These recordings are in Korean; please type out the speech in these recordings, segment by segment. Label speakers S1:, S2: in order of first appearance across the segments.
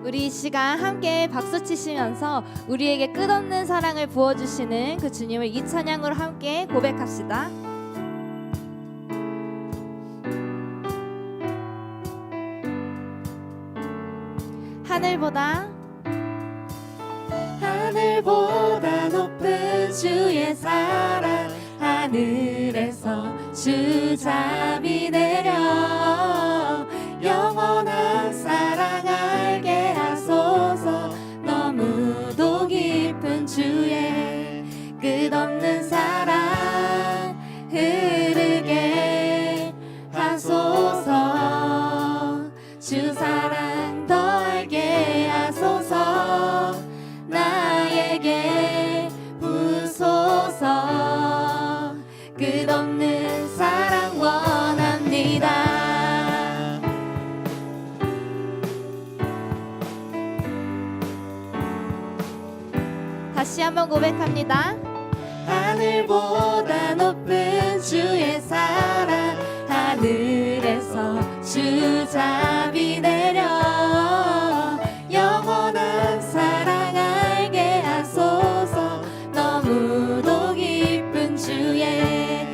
S1: 우리 이 시간 함께 박수 치시면서 우리에게 끝없는 사랑을 부어주시는 그 주님을 이 찬양으로 함께 고백합시다. 하늘보다 높은 주의 사랑, 하늘에서 주잠이 내려 영원한 사랑 알게 하소서. 너무도 깊은 주의 끝없는 사랑 흐르게 하소서. 주 사랑 더 알게 하소서. 나에게 부소서. 끝없는 사랑 원합니다. 다시 한번 고백합니다. 하늘보다 높은 주의 사랑, 하늘에서 주잠이 내려 영원한 사랑 알게 하소서. 너무도 깊은 주의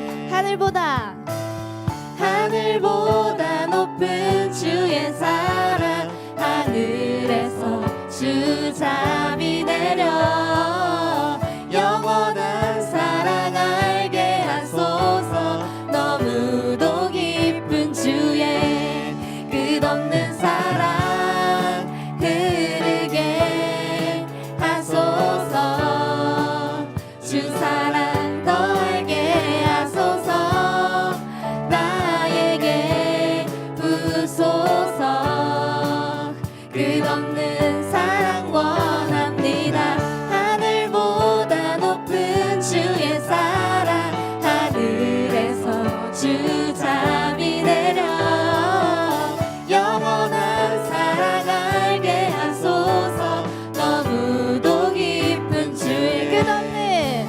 S1: 하늘보다 높은 주의 사랑, 하늘에서 주잠이 내려 영원한 사랑 알게 하소서. 너무도 깊은 주의 끝없는 사랑 흐르게 하소서. 주 사랑 더 알게 하소서. 나에게 부소서. 끝없는 사랑 원합니다. 하늘보다 높은 주의 사랑, 하늘에서 주잠이 내려 영원한 사랑 알게 하소서. 너무도 깊은 주의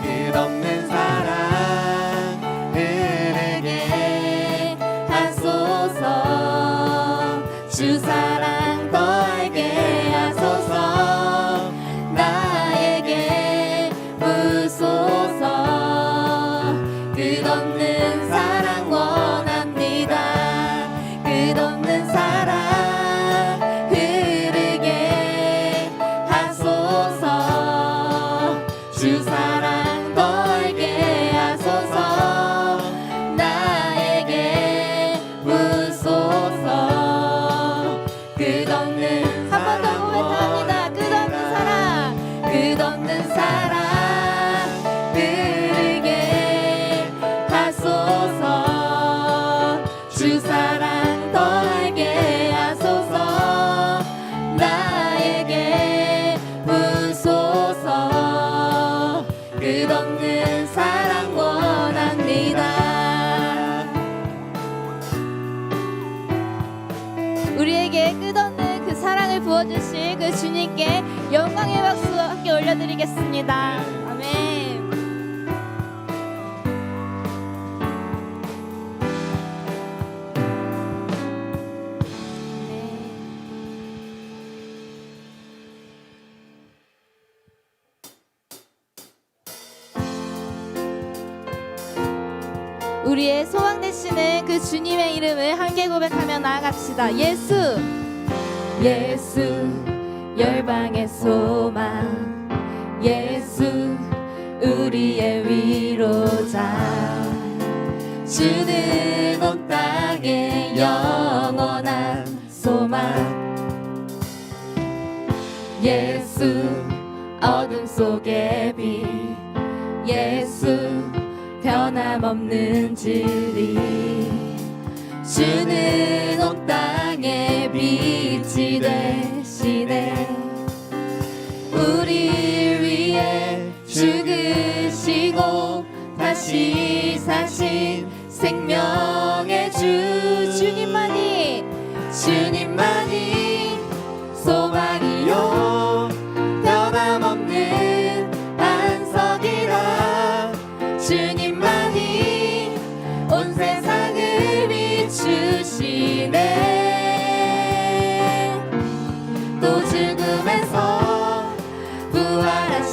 S1: 끝없는 사랑 흐르게 하소서. 주 사랑 더 알게 하소서. 나에게 부소서. 끝없는 사랑 원합니다. 끝없는 사랑 흐르게 하소서. 주 사랑 더 알게 하소서. 나에게 부소서. 끝없는 한 번 더 고백합니다. 끝없는 사랑, 끝없는 사랑 흐르게 하소서. 주 사랑 더 알게 하소서. 나에게 부소서. 끝없는 사랑 원합니다. 우리에게 끝없는 그 사랑을 부어주실 그 주님께 영광의 박수 함께 올려드리겠습니다. 아멘. 우리의 소망 되시는 그 주님의 이름을 함께 고백하며 나아갑시다. 예수, 예수, 열방의 소망, 예수, 우리의 위로자. 주는 온 땅의 영원한 소망. 예수, 어둠 속의 빛. 예수, 변함없는 진리. 주는 온 땅의 빛이 되시네. 우리를 위해 죽으시고 다시 사신 생명의 주. 주님만이 소망이요 변함없는 반석이라. 주님만이 온 세상을 비추시네. 또 주는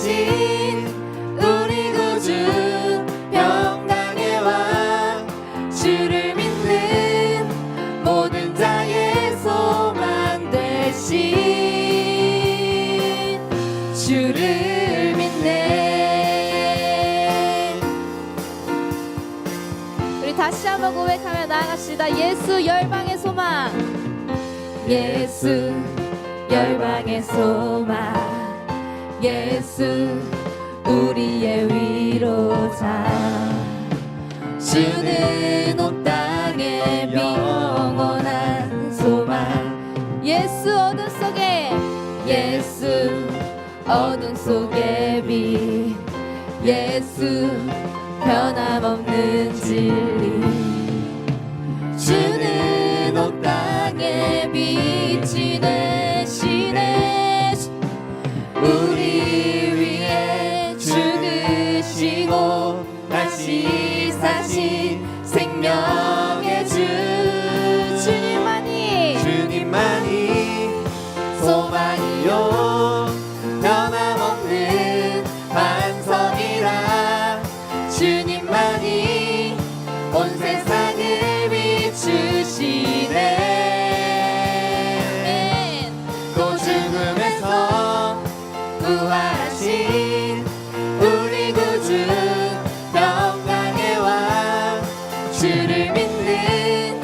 S1: 부활하신 우리 구주 평강의 왕 주를 믿는 모든 자의 소망 되신 주를 믿네. 우리 다시 한번 고백하며 나아갑시다. 예수 열방의 소망, 예수 열방의 소망, 예수 우리의 위로자. 주는 온 땅에 영원한 소망, 예수 어둠 속에, 예수 어둠 속에 빛, 예수 변함없는 진리. 주는 온 땅에 빛이 되시네. 우리 위해 죽으시고 다시 사신 생명의 주. 주님만이, 주님만이 소망이요 변함없는 반석이라. 주님만이 온 세상을 비추시네. 또 죽음에서 부활하신 우리 구주 평강의 왕 주를 믿는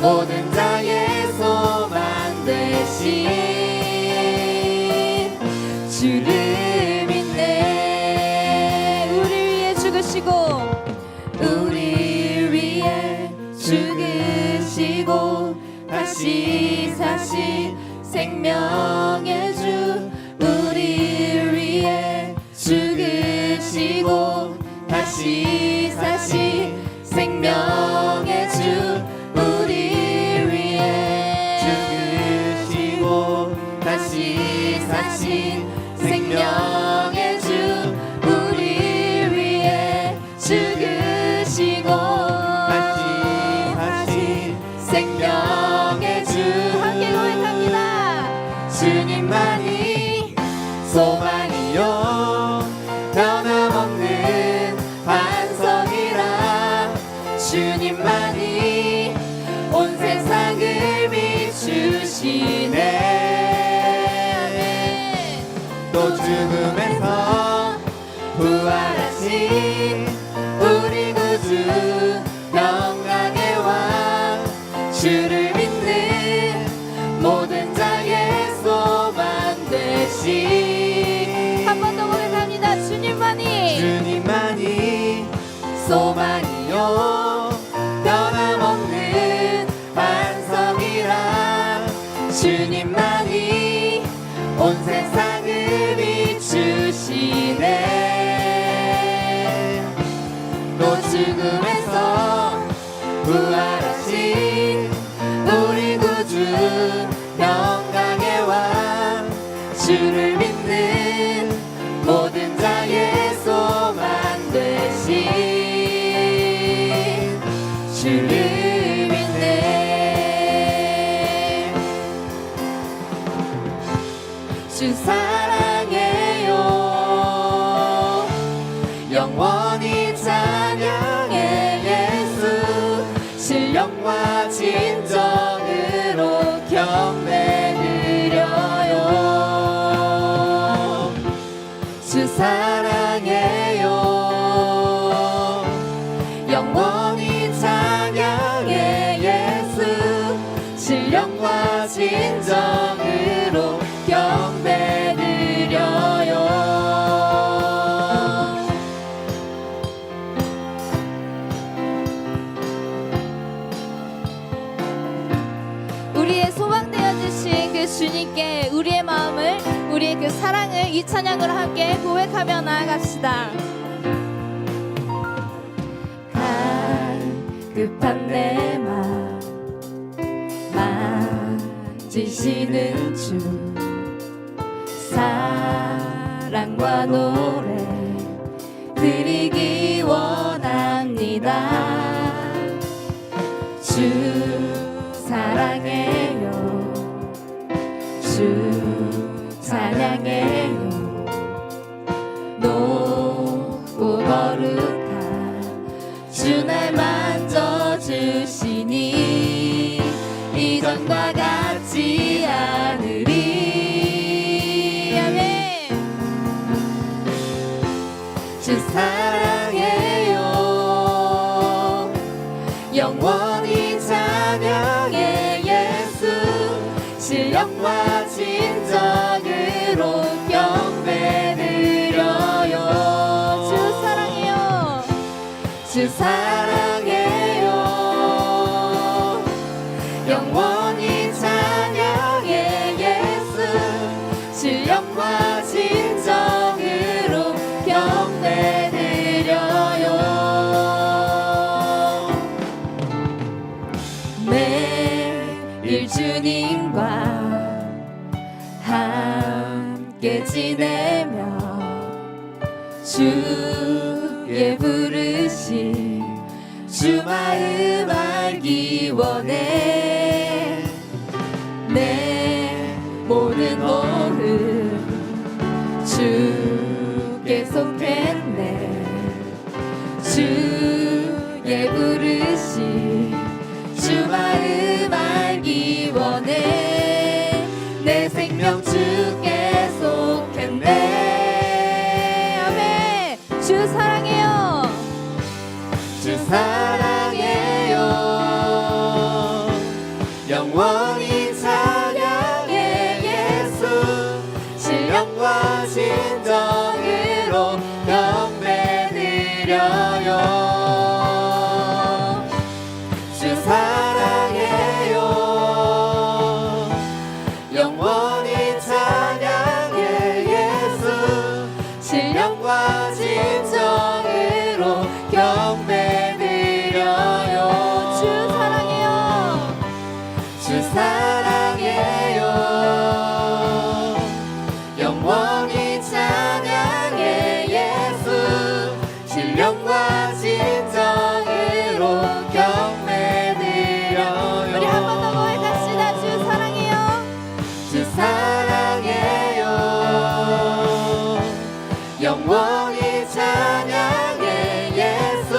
S1: 모든 자의 소망 되신 주를 믿네. 우리 위해 죽으시고, 우리 위해 죽으시고 다시 사신 생명의 주. 우리 위해 죽으시고 다시 사신 생명의 주. 우리 위해 죽으시고 다시 사신 생명의 주. 우리 위해 죽으시고 다시 사신 생명의 주. 함께 고백합니다. 주님만이 소망이요 변함없는 반석이라. 주님만이 온 세상을 비추시네. 또 죽음에서 부활하신 우리 구주 평강의 왕 주를 믿는 모든 자의 소망 되신. 한 번 더 고백합니다. 주님만이 소망이요 변함없는 반석이라. 주님만이 온 세상을 비추시네. 또 죽음에서 부활하신 우리 구주 평강의 왕 주를 믿는 모든 자의 소망 되신 주를 믿네. 주 사랑해요 영원히 찬양해. 예수 신령과 진정으로 경배드려요. 주 사랑해요 영원히 찬양해. 예수 신령과 진정으로 경배드려요. 우리의 소망 되어주신 그 주님께 우리의 마음을, 우리의 그 사랑을 이 찬양으로 함께 고백하며 나아갑시다. 급한 내 맘 만지시는 주. 사랑과 노래 드리기 원합니다. 주 사랑해요 주 찬양해요. 주시니 이전과 같지 않으리. 아멘. 주 사랑해요. 영원히 찬양해 예수. 신령과 진정으로 경배드려요. 주 사랑해요. 주 사랑해요. 영원히 찬양해 예수. 신령과 진정으로 경배드려요. 매일 주님과 함께 지내며 주의 부르심 주 마음 알기 원해. 내 모든 호흡 주께 속했네. 주의 부르심 주 마음 알기 원해. 내 생명 주께 속했네. 아멘. 주 사랑해요. 주 사랑해요. 영원히 찬양해 예수. 신령과 진정으로 경배드려요. 주 사랑해요. 영원히 찬양해 예수. 신령과 진정으로 경배드려요. 주 사랑해요. 주 사랑해요. 영원히 찬양해 예수. 신령과 진정으로 경배드려요. 우리 한 번 더 고백합시다. 주 사랑해요. 주 사랑해요. 영원히 찬양해 예수.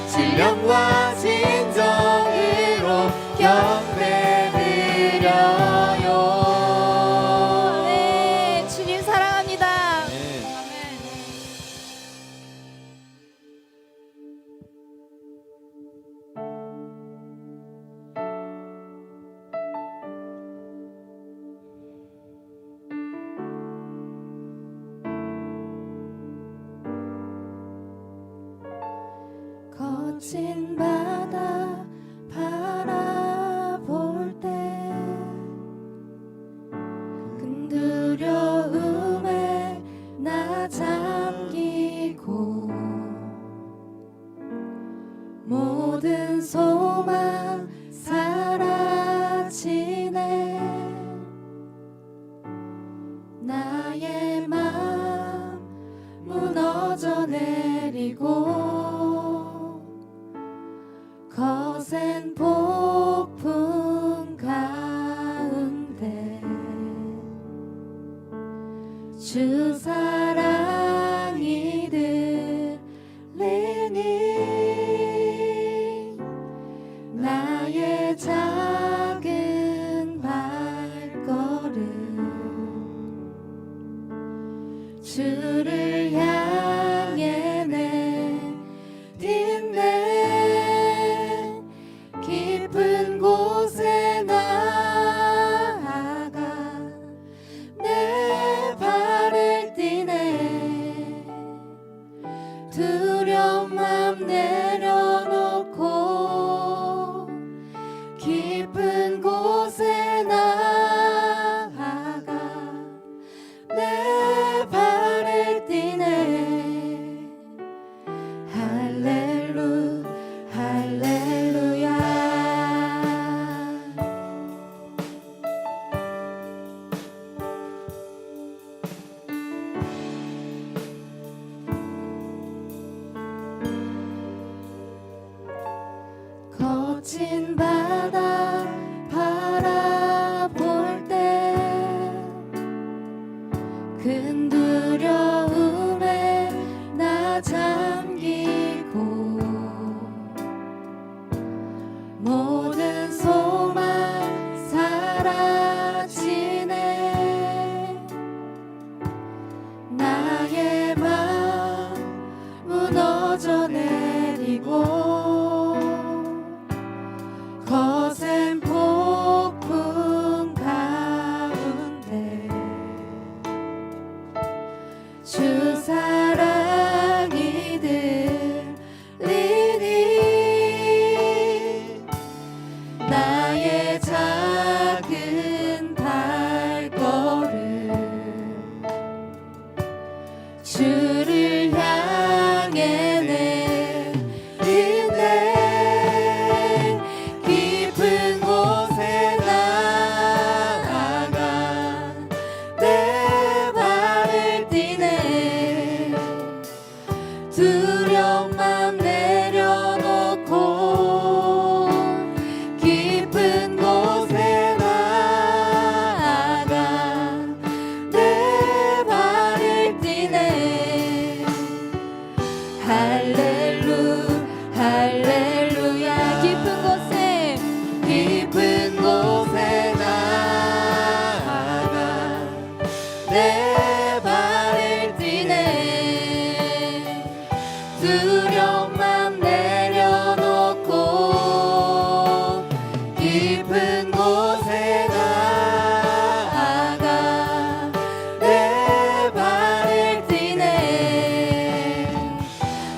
S1: 신령과 진정으로 경배드려요. 네, 주님 사랑합니다. 거친 바다 바라볼 때 큰 두려움에 나 잠기고 모든 소망 사라지네. 나의 맘 무너져 내리고 거센 폭풍 가운데 주 사랑이 들리니 나의 작은 발걸음 주를 향해 내딛네. 깊은 곳에 나아가 내 발을 띠네. 두려운 맘 내려놓고 깊은 곳에 나아가 내 발을 띠네. 할렐루야.
S2: 깊은 곳에 나아가 내 발을 뛰네.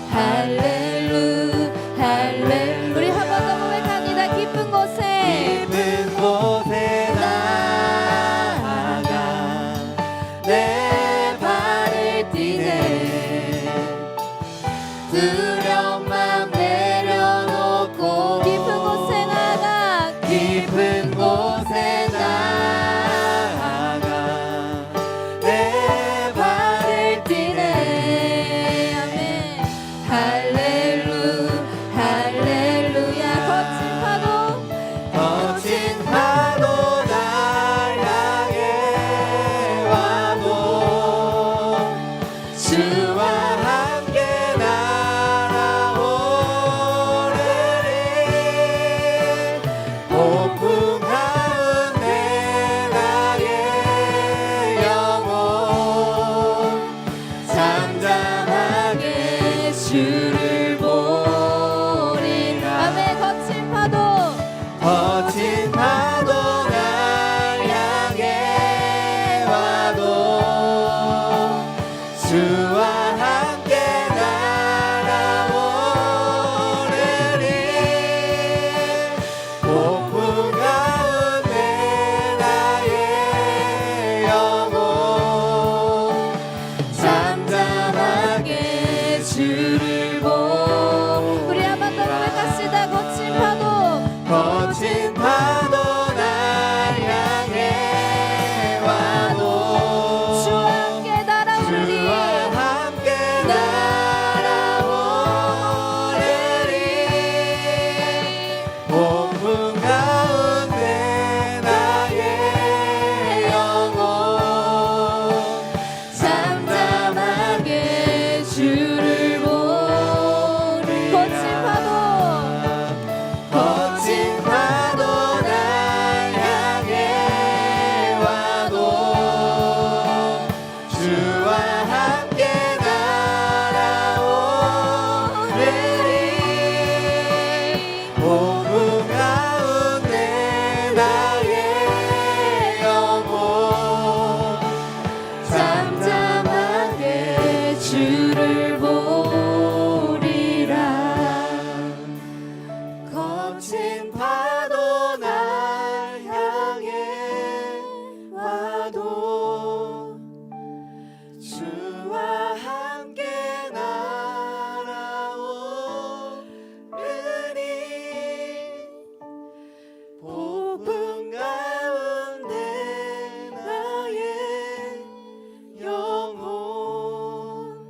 S1: 할렐루 할렐루. 우리 한 번 더 고백합니다. 깊은 곳에
S2: 나아가 내 발을 뛰네. 두려움만 내려놓고
S1: 깊은 곳에 나아가
S2: 깊은 곳에 나아가 내 발을 뛰네.
S1: 아멘.
S2: 할렐루
S1: 할렐루야.
S2: 거친 파도 날 향해 와도 주와 함께 날아오르리. 폭풍 가운데 나의 영혼 잠잠하게 주를 보리라.
S1: 아멘. 거친 파도
S2: 거친 파도 날 향해 와도 주와 함께 날아오르리. 폭풍 가운데 나의 영혼 잠잠하게 주를
S1: 우리 한 번 더 고백합시다. 거친 파도
S2: 거친 파도 날 향해 와도
S1: 주와 함께 날아오르리.
S2: 주와 함께 날아오르리. 폭풍 가운데 나의 영혼 잠잠하게 주를 보리.
S1: 거친 파도
S2: 거친 파도 날 향해 와도 주와 함께 날아오르리. 폭풍 가운데 나의 영혼 잠잠하게 주를 보리라. 거친 파도 날 향해 와도 주와 함께 날아오르니. 폭풍 가운데 나의 영혼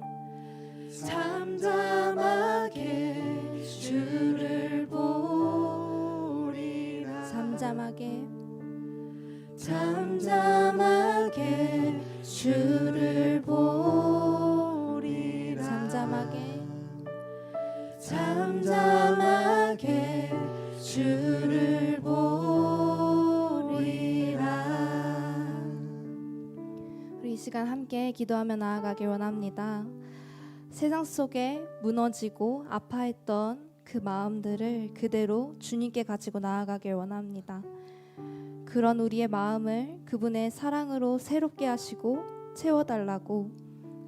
S2: 잠잠하게 주를 보리라.
S1: 잠잠하게
S2: 잠잠하게 주를 보리라.
S1: 잠잠하게
S2: 잠잠하게 주를 보리라.
S1: 우리 이 시간 함께 기도하며 나아가길 원합니다. 세상 속에 무너지고 아파했던 그 마음들을 그대로 주님께 가지고 나아가길 원합니다. 그런 우리의 마음을 그분의 사랑으로 새롭게 하시고 채워달라고,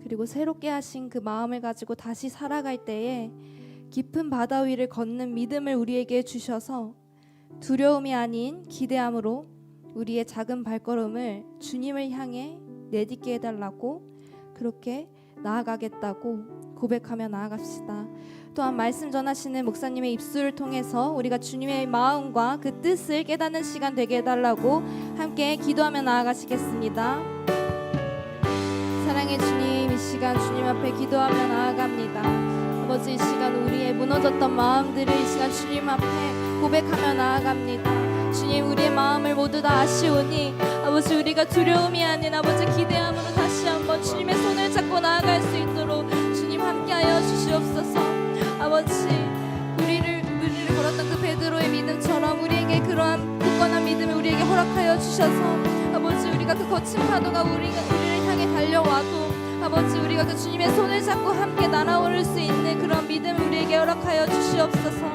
S1: 그리고 새롭게 하신 그 마음을 가지고 다시 살아갈 때에 깊은 바다 위를 걷는 믿음을 우리에게 주셔서 두려움이 아닌 기대함으로 우리의 작은 발걸음을 주님을 향해 내딛게 해달라고, 그렇게 나아가겠다고 고백하며 나아갑시다. 또한 말씀 전하시는 목사님의 입술을 통해서 우리가 주님의 마음과 그 뜻을 깨닫는 시간 되게 해달라고 함께 기도하며 나아가시겠습니다. 사랑의 주님, 이 시간 주님 앞에 기도하며 나아갑니다. 아버지, 이 시간 우리의 무너졌던 마음들을 이 시간 주님 앞에 고백하며 나아갑니다. 주님, 우리의 마음을 모두 다 아시오니 아버지, 우리가 두려움이 아닌 아버지 기대함으로 다시 한번 주님의 손을 잡고 나아갈 수 있도록 주님 함께하여 주시옵소서. 아버지, 우리를 걸었던 그 베드로의 믿음처럼 우리에게 그러한 굳건한 믿음을 우리에게 허락하여 주셔서 아버지, 우리가 그 거친 파도가 우리를 향해 달려와도 아버지, 우리가 그 주님의 손을 잡고 함께 날아오를 수 있는 그런 믿음을 우리에게 허락하여 주시옵소서.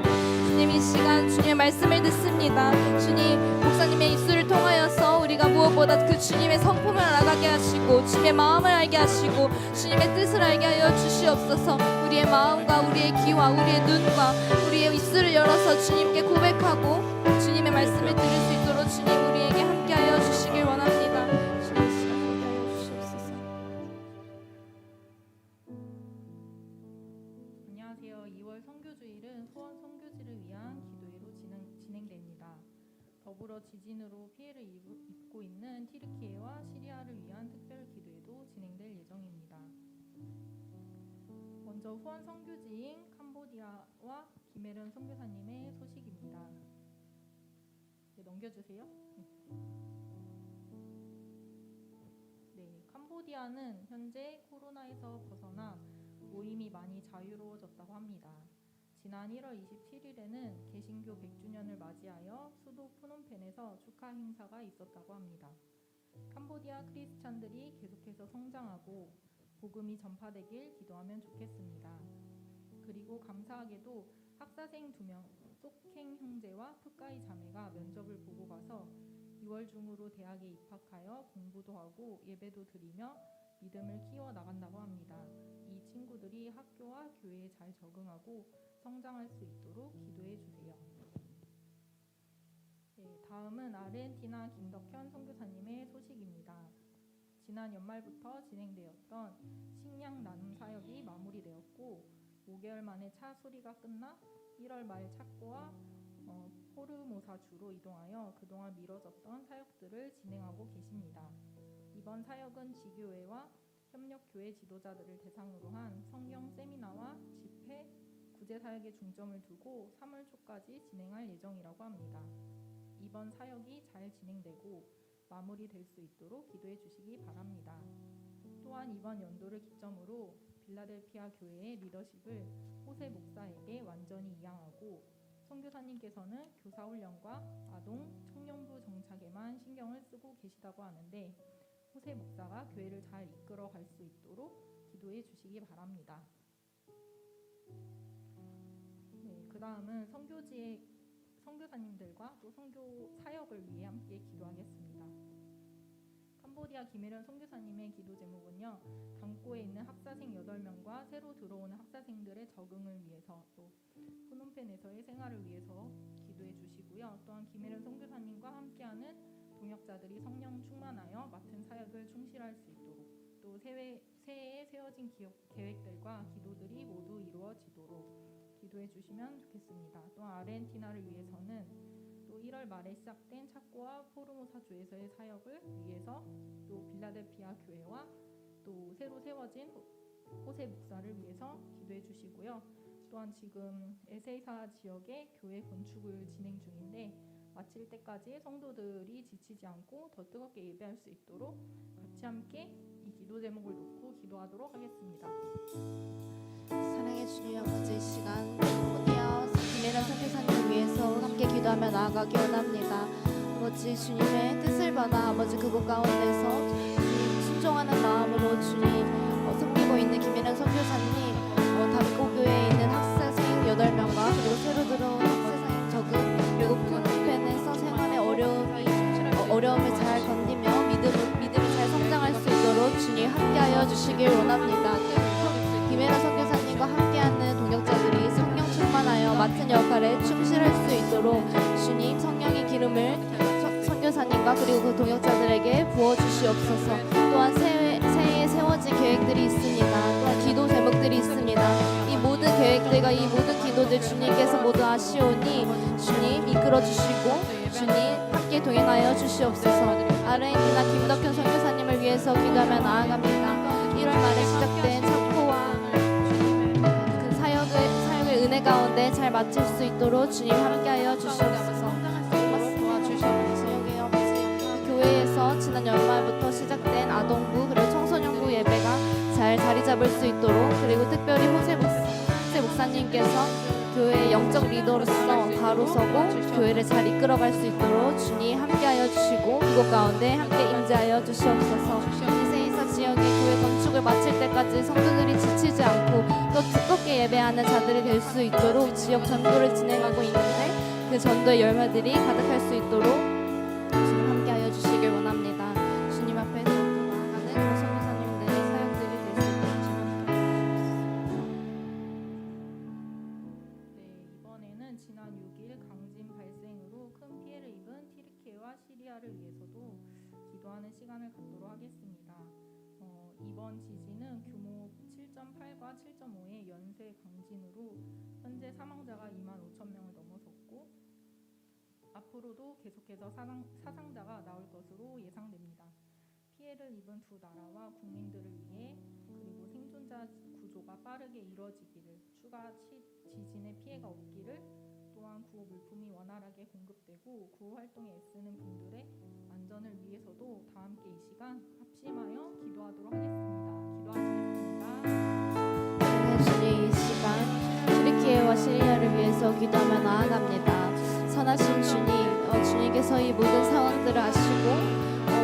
S1: 주님 이 시간 주님의 말씀을 듣습니다. 주님 목사님의 입술을 통하여서 우리가 무엇보다 그 주님의 성품을 알아가게 하시고 주님의 마음을 알게 하시고 주님의 뜻을 알게 하여 주시옵소서. 우리의 마음과 우리의 귀와 우리의 눈과 우리의 입술을 열어서 주님께 고백하고 주님의 말씀을 들을 수 있도록 주님 우리에게 함께하여 주시길 원합니다. 주님 이 시간 함께하여 주시옵소서.
S3: 안녕하세요. 2월 선교주일은 소원 선교지를 위한 기도회로 진행됩니다. 더불어 지진으로 피해를 입고 있는 튀르키예와 시리아를 위한 특별 기도회도 진행될 예정입니다. 먼저 후원 선교지인 캄보디아와 김혜련 선교사님의 소식입니다. 네, 넘겨주세요. 네, 캄보디아는 현재 코로나에서 벗어나 모임이 많이 자유로워졌다고 합니다. 지난 1월 27일에는 개신교 100주년을 맞이하여 수도 프놈펜에서 축하 행사가 있었다고 합니다. 캄보디아 크리스찬들이 계속해서 성장하고 복음이 전파되길 기도하면 좋겠습니다. 그리고 감사하게도 학사생 2명, 속행 형제와 푸까이 자매가 면접을 보고 가서 6월 중으로 대학에 입학하여 공부도 하고 예배도 드리며 믿음을 키워 나간다고 합니다. 이 친구들이 학교와 교회에 잘 적응하고 성장할 수 있도록 기도해 주세요. 네, 다음은 아르헨티나 김덕현 선교사님의 소식입니다. 지난 연말부터 진행되었던 식량 나눔 사역이 마무리되었고 5개월 만에 차 수리가 끝나 1월 말 착고와 포르모사 주로 이동하여 그동안 미뤄졌던 사역들을 진행하고 계십니다. 이번 사역은 지교회와 협력교회 지도자들을 대상으로 한 성경 세미나와 집회, 구제사역에 중점을 두고 3월 초까지 진행할 예정이라고 합니다. 이번 사역이 잘 진행되고 마무리될 수 있도록 기도해 주시기 바랍니다. 또한 이번 연도를 기점으로 빌라델피아 교회의 리더십을 호세 목사에게 완전히 이양하고 선교사님께서는 교사훈련과 아동, 청년부 정착에만 신경을 쓰고 계시다고 하는데 호세 목사가 교회를 잘 이끌어 갈 수 있도록 기도해 주시기 바랍니다. 네, 그 다음은 선교지의 선교사님들과 또 선교 사역을 위해 함께 기도하겠습니다. 캄보디아 김혜련 선교사님의 기도 제목은요. 강고에 있는 학사생 8명과 새로 들어오는 학사생들의 적응을 위해서 또 프놈펜에서의 생활을 위해서 기도해 주시고요. 또한 김혜련 선교사님과 함께하는 동역자들이 성령 충만하여 맡은 사역을 충실할 수 있도록 또 새해에 세워진 계획들과 기도들이 모두 이루어지도록 기도해 주시면 좋겠습니다. 또한 아르헨티나를 위해서는 또 1월 말에 시작된 착고와 포르모사 주에서의 사역을 위해서 또 빌라델피아 교회와 또 새로 세워진 호세 목사를 위해서 기도해 주시고요. 또한 지금 에세이사 지역의 교회 건축을 진행 중인데 마칠 때까지 성도들이 지치지 않고 더 뜨겁게 예배할 수 있도록 같이 함께 이 기도 제목을 놓고 기도하도록 하겠습니다.
S1: 사랑의 주님 아버지 이 시간 캄보디아 김혜련 선교사님 위해서 함께 기도하며 나아가기 원합니다. 아버지 주님의 뜻을 받아 아버지 그곳 가운데서 주님 순종하는 마음으로 주님 섬기고 있는 김혜련 선교사님 다비고교회에 있는 학사생 8명과 그리고 새로 들어온 학사생 적응 그리고 프놈펜에서 생활의 어려움을 잘 견디며 믿음이 잘 성장할 수 있도록 주님 함께하여 주시길 원합니다. 김혜라 선교사님과 함께하는 동역자들이 성령 충만하여 맡은 역할에 충실할 수 있도록 주님 성령의 기름을 선교사님과 그리고 그 동역자들에게 부어주시옵소서. 또한 새해에 세워진 계획들이 있습니다. 또한 기도 제목들이 있습니다. 이 모든 계획들과 이 모든 기도들 주님께서 모두 아시오니 주님 이끌어주시고 주님 함께 동행하여 주시옵소서. 아르헨티나 김덕현 선교사님을 위해서 기도하며 나아갑니다. 1월 말에 시작된 착포와 그 사역을 은혜 가운데 잘 마칠 수 있도록 주님 함께하여 주시옵소서. 교회에서 지난 연말부터 시작된 아동부 그리고 청소년부 예배가 잘 자리 잡을 수 있도록 그리고 특별히 호세 목사님께서 교회의 영적 리더로서 바로 서고 교회를 잘 이끌어갈 수 있도록 주님 함께하여 주시고 그곳 가운데 함께 임재하여 주시옵소서. 이세이사 지역의 교회 건축을 마칠 때까지 성도들이 지치지 않고 더 두껍게 예배하는 자들이 될 수 있도록 지역 전도를 진행하고 있는데 그 전도의 열매들이 가득할 수 있도록 주님 함께하여 주시길 원합니다. 주님 앞에서 더 나아가는 그런 선교사님들의 사역들이 될 수 있도록 주님 함께하여 주시옵소서.
S3: 이번에는 지난 6일 강진 발생으로 큰 피해를 입은 튀르키예와 시리아를 위해서도 기도하는 시간을 갖도록 하겠습니다. 이번 지진은 규모 7.8과 7.5의 연쇄 강진으로 현재 사망자가 25,000명을 넘어섰고 앞으로도 계속해서 사상자가 나올 것으로 예상됩니다. 피해를 입은 두 나라와 국민들을 위해 그리고 생존자 구조가 빠르게 이루어지기를, 추가 지진의 피해가 없기를, 또한 구호 물품이 원활하게 공급되고 구호 활동에 애쓰는 분들의 안전을 위해서도 다 함께 이 시간 합심하여 기도하도록 하겠습니다. 기도하시겠습니다.
S1: 네, 주님 이 시간 튀르키예와 시리아를 위해서 기도하며 나아갑니다. 선하신 주님, 주님께서 이 모든 상황들을 아시고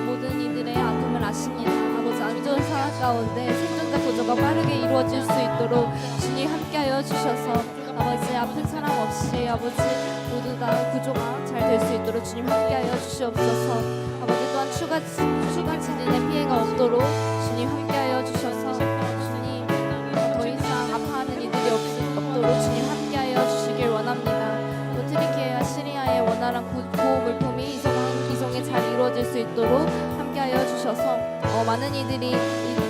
S1: 모든 이들의 아픔을 아십니다. 아버지, 안 좋은 상황 가운데 생존자 구조가 빠르게 이루어질 수 있도록 주님 함께하여 주셔서 아버지, 아픈 사람 없이 아버지 모두 다 구조가 잘 될 수 있도록 주님 함께하여 주시옵소서. 아버지, 또한 추가 지진의 피해가 없도록 주님 함께하여 주셔서 주님 더 이상 아파하는 이들이 없도록 주님 함께하여 주시길 원합니다. 또 튀르키예와 시리아의 원활한 구호 물품이 이송이 잘 이루어질 수 있도록 함께하여 주셔서 많은 이들이 이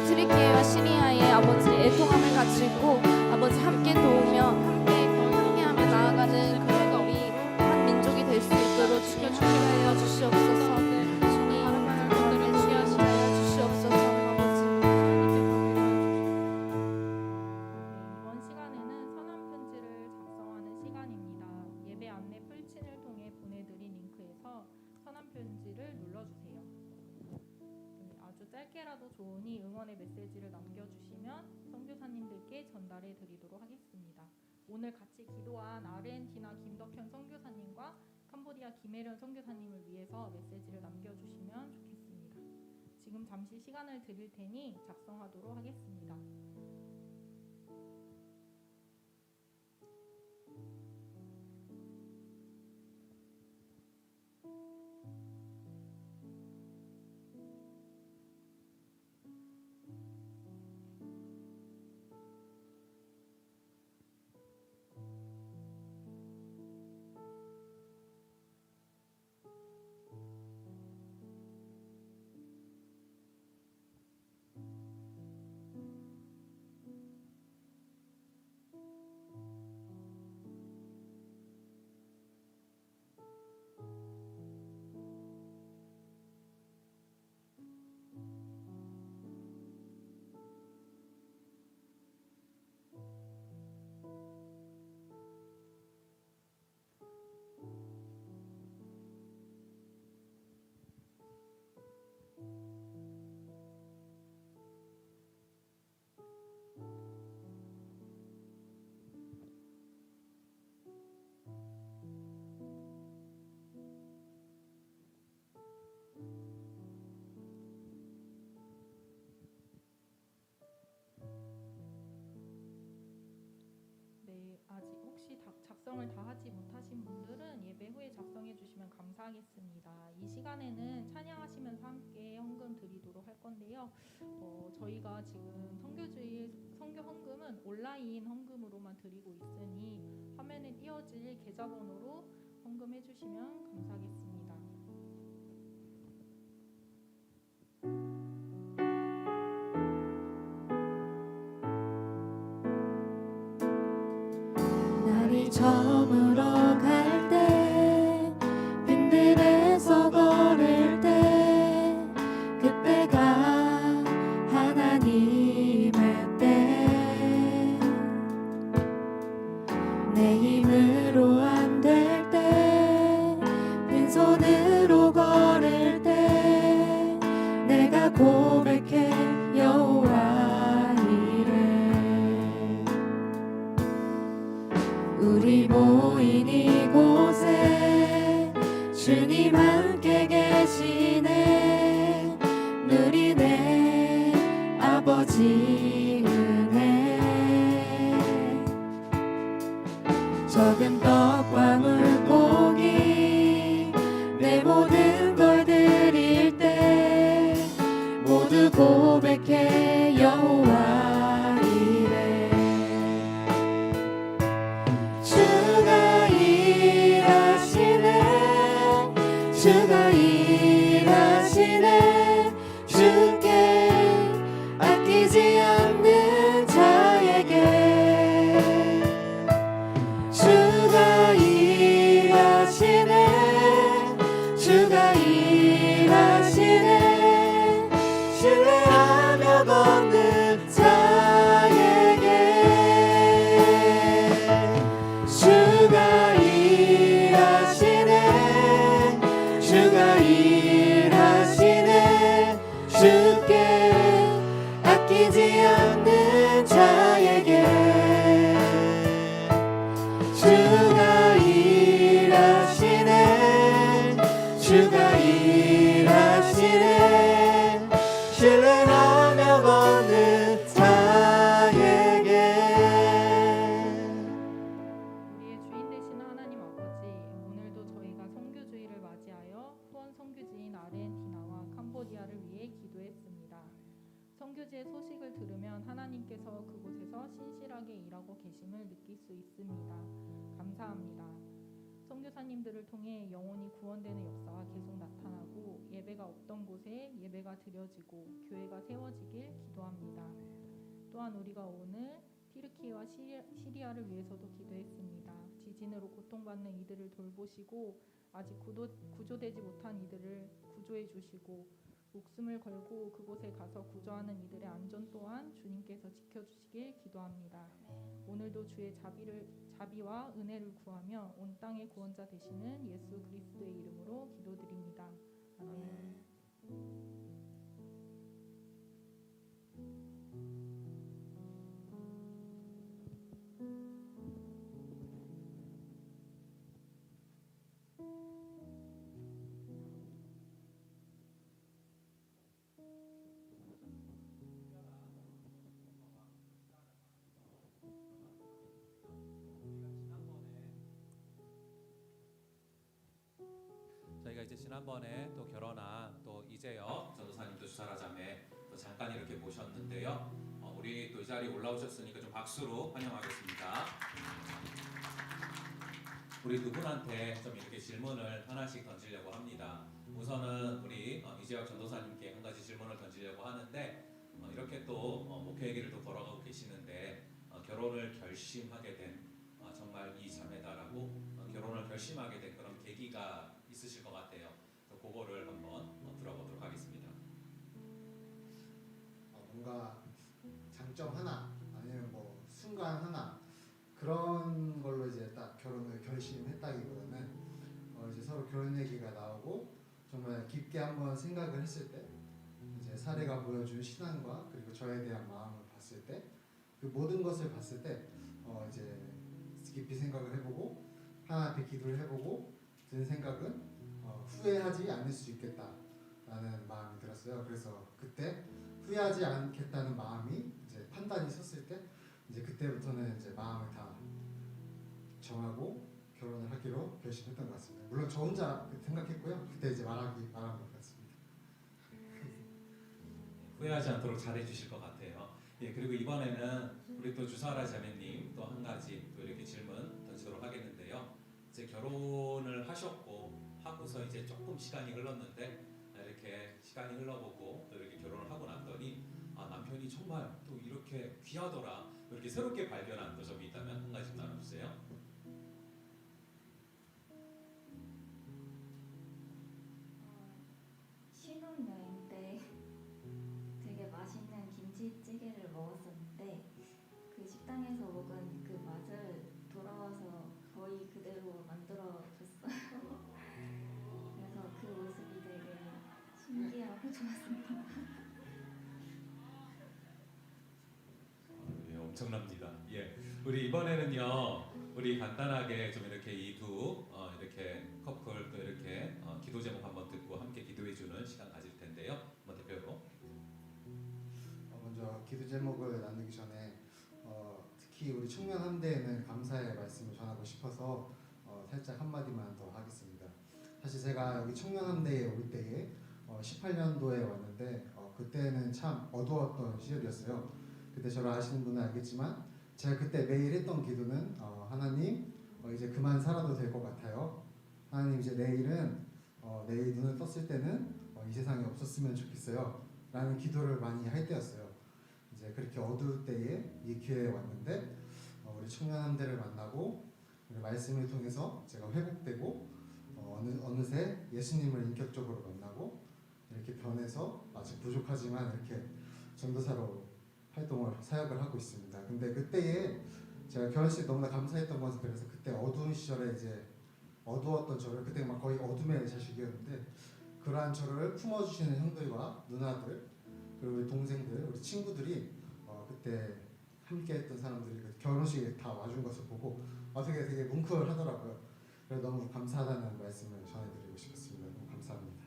S1: 튀르키예와 시리아의 아버지 애통함을 가지고 아버지 함께 도우며 함께하며 나아가는 그런 우리 한 민족이 될 수 있도록 주님 함께하여 주시옵소서. 주님 함께하여 주시옵소서. 아버지.
S3: 이번 시간에는 선한 편지를 작성하는 시간입니다. 예배 안내 풀친을 통해 보내드린 링크에서 선한 편지를 눌러주세요. 아주 짧게라도 좋으니 응원의 메시지를 남겨주시면 선교사님들께 전달해 드리도록 하겠습니다. 오늘 같이 기도한 아르헨티나 김덕현 선교사님과 캄보디아 김혜련 선교사님을 위해서 메시지를 남겨주시면 좋겠습니다. 지금 잠시 시간을 드릴 테니 작성하도록 하겠습니다. 아직 혹시 작성을 다 하지 못하신 분들은 예배 후에 작성해 주시면 감사하겠습니다. 이 시간에는 찬양하시면서 함께 헌금 드리도록 할 건데요. 저희가 지금 선교 헌금은 온라인 헌금으로만 드리고 있으니 화면에 띄어질 계좌번호로 헌금해 주시면 감사하겠습니다.
S2: 날이 저물어 갈 때 빈들에서 걸을 때 그때가 하나님의 때 내 힘으로 안 될 때 빈손으로 걸을 때 내가 고백해 여호와 이름 우리 모인 이곳에 주님 함께 계시네 누리네 아버지 은혜 모든 걸 드릴 때 모두 고백해 여호와 이래. 주가 일하시네, 주가 일하시네. 주께 아끼지 않는 자에게 주가 일하시네, 주가 일하시네. 신뢰하며 걷는 자에게 주가 일하시네, 주가 일하시네. 주께 아끼지 않는 자에게 주가 일하시네, 주가 일하시네. 신뢰하며 걷는 자에게.
S3: 우리의 주인 되시는 하나님 아버지, 오늘도 저희가 선교주의를 맞이하여 후원 선교지인 아르헨티나와 캄보디아를 위해 기도했습니다. 선교지의 소식을 들으면 하나님께서 그곳에서 신실하게 일하고 계심을 느낄 수 있습니다. 감사합니다. 선교사님들을 통해 영혼이 구원되는 역사가 계속 나타나고 예배가 없던 곳에 예배가 드려지고 교회가 세워지길 기도합니다. 또한 우리가 오늘 티르키예와 시리아를 위해서도 기도했습니다. 지진으로 고통받는 이들을 돌보시고 아직 구조되지 못한 이들을 구조해 주시고 목숨을 걸고 그곳에 가서 구조하는 이들의 안전 또한 주님께서 지켜주시길 기도합니다. 오늘도 주의 자비와 은혜를 구하며 온 땅의 구원자 되시는 예수 그리스도의 이름으로 기도드립니다. 아멘.
S4: 저희가 이제 지난번에 또 결혼한 또 이재혁 전도사님도 주사라 자매 또 잠깐 이렇게 모셨는데요. 우리 또 이 자리에 올라오셨으니까 좀 박수로 환영하겠습니다. 우리 두 분한테 좀 이렇게 질문을 하나씩 던지려고 합니다. 우선은 우리 이재혁 전도사님께 한 가지 질문을 던지려고 하는데 이렇게 또 목회 길을 또 걸어가고 계시는데 결혼을 결심하게 된 정말 이 자매다라고 결혼을 결심하게 된 그런 계기가 있으실 것 같아요. 그거를 한번 들어보도록 하겠습니다.
S5: 뭔가 장점 하나 아니면 뭐 순간 하나 그런 걸로 이제 딱 결혼을 결심했다기보다는 이제 서로 결혼 얘기가 나오고 정말 깊게 한번 생각을 했을 때 이제 사례가 보여준 신앙과 그리고 저에 대한 마음을 봤을 때 그 모든 것을 봤을 때 이제 깊이 생각을 해보고 하나 앞에 기도를 해보고 든 생각은 후회하지 않을 수 있겠다라는 마음이 들었어요. 그래서 그때 후회하지 않겠다는 마음이 이제 판단이 섰을 때 이제 그때부터는 이제 마음을 다 정하고 결혼을 하기로 결심했던 것 같습니다. 물론 저 혼자 생각했고요. 그때 이제 말한 것 같습니다.
S4: 후회하지 않도록 잘해 주실 것 같아요. 예, 그리고 이번에는 우리 또 주사라 자매님 또 한 가지 또 이렇게 질문 던지도록 하겠는데요. 이제 결혼을 하고서 이제 조금 시간이 흘렀는데 이렇게 시간이 흘러보고 또 이렇게 결혼을 하고 났더니 남편이 정말 또 이렇게 귀하더라, 또 이렇게 새롭게 발견한 또 점이 있다면 한 가지 나눠주세요.
S6: 신혼여행 때 되게 맛있는 김치찌개를 먹었었는데 그 식당에서 먹은 그 맛을 돌아와서 거의 그대로 만들어줬어요. 그래서 그 모습이 되게 신기하고 좋았습니다.
S4: 예, 엄청납니다. 예, 우리 이번에는요, 우리 간단하게 좀 이렇게 이 두 이렇게 커플 또 이렇게 기도 제목 한번 듣고 함께 기도해주는 시간 가질 텐데요. 한번 대표로.
S5: 먼저 기도 제목을 나누기 전에 특히 우리 청년 함대에는 감사의 말씀을 전하고 싶어서 살짝 한마디만 더 하겠습니다. 사실 제가 여기 청년함대에 올 때에 18년도에 왔는데 그때는 참 어두웠던 시절이었어요. 그때 저를 아시는 분은 알겠지만 제가 그때 매일 했던 기도는 하나님 이제 그만 살아도 될 것 같아요. 하나님 이제 내일은 내일 눈을 떴을 때는 이 세상에 없었으면 좋겠어요. 라는 기도를 많이 할 때였어요. 이제 그렇게 어두울 때에 이 기회에 왔는데 우리 청년함대를 만나고 우리 말씀을 통해서 제가 회복되고 어느새 예수님을 인격적으로 만나고 이렇게 변해서 아직 부족하지만 이렇게 전도사로 활동을 사역을 하고 있습니다. 근데 그때에 제가 결혼식 너무나 감사했던 것은 그래서 그때 어두운 시절에 이제 어두웠던 저를 그때 막 거의 어둠의 자식이었는데 그러한 저를 품어주시는 형들과 누나들 그리고 우리 동생들 우리 친구들이 그때 함께했던 사람들이 그 결혼식에 다 와준 것을 보고 되게 뭉클하더라고요. 그래서 너무 감사하다는 말씀을 전해드리고 싶었습니다. 너무 감사합니다.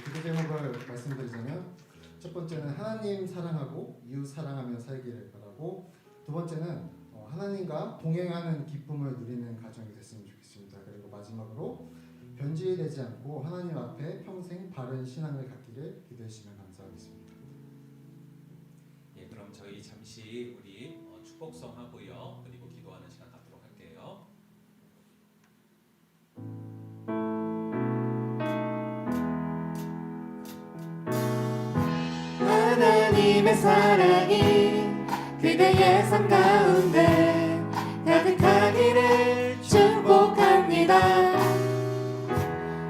S5: 기도 제목을 말씀드리자면 첫 번째는 하나님 사랑하고 이웃 사랑하며 살기를 바라고 두 번째는 하나님과 동행하는 기쁨을 누리는 가정이 됐으면 좋겠습니다. 그리고 마지막으로 변질되지 않고 하나님 앞에 평생 바른 신앙을 갖기를 기도해 주시면 감사하겠습니다.
S4: 예, 그럼 저희 잠시 우리 축복성 하고요. 그리고 기도하는 시간 갖도록 할게요.
S2: 하나님의 사랑이 그대의 삶 가운데 가득하기를 축복합니다.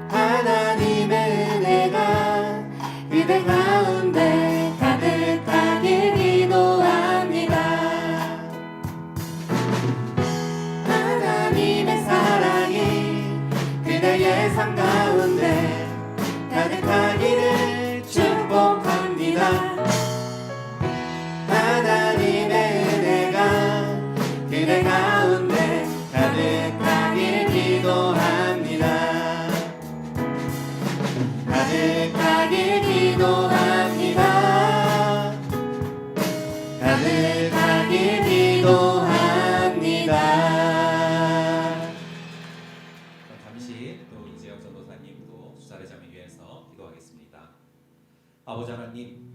S2: 하나님의 은혜가 그대 가운데 가득하길 기도합니다. 하나님의 사랑이 그대의 삶 가운데 가득하기를 축복합니다. 하나님의 은혜가 그대 가운데 가득하길 기도합니다. 가득하길 기도합니다. 가득하길 기도합니다.
S4: 그럼 잠시 또 이재혁 전도사님 또 수사례 자매 위해서 기도하겠습니다. 아버지 하나님,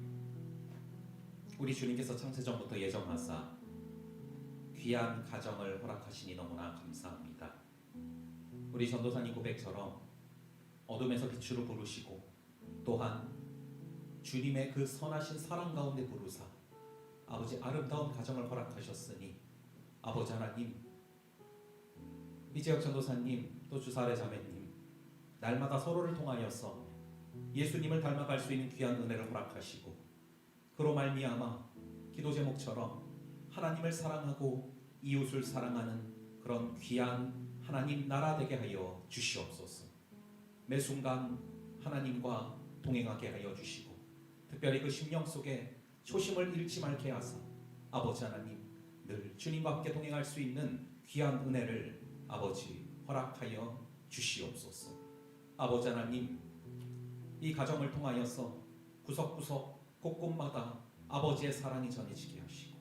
S4: 우리 주님께서 창세전부터 예정하사 귀한 가정을 허락하시니 너무나 감사합니다. 우리 전도사님 고백처럼 어둠에서 빛으로 부르시고 또한 주님의 그 선하신 사랑 가운데 부르사 아버지 아름다운 가정을 허락하셨으니 아버지 하나님, 이재혁 전도사님 또 주사례 자매님 날마다 서로를 통하여서 예수님을 닮아갈 수 있는 귀한 은혜를 허락하시고 그로 말미암아 기도 제목처럼 하나님을 사랑하고 이웃을 사랑하는 그런 귀한 하나님 나라 되게 하여 주시옵소서. 매 순간 하나님과 동행하게 하여 주시고 특별히 그 심령 속에 초심을 잃지 말게 하사 아버지 하나님 늘 주님과 함께 동행할 수 있는 귀한 은혜를 아버지 허락하여 주시옵소서. 아버지 하나님, 이 가정을 통하여서 구석구석 곳곳마다 아버지의 사랑이 전해지게 하시고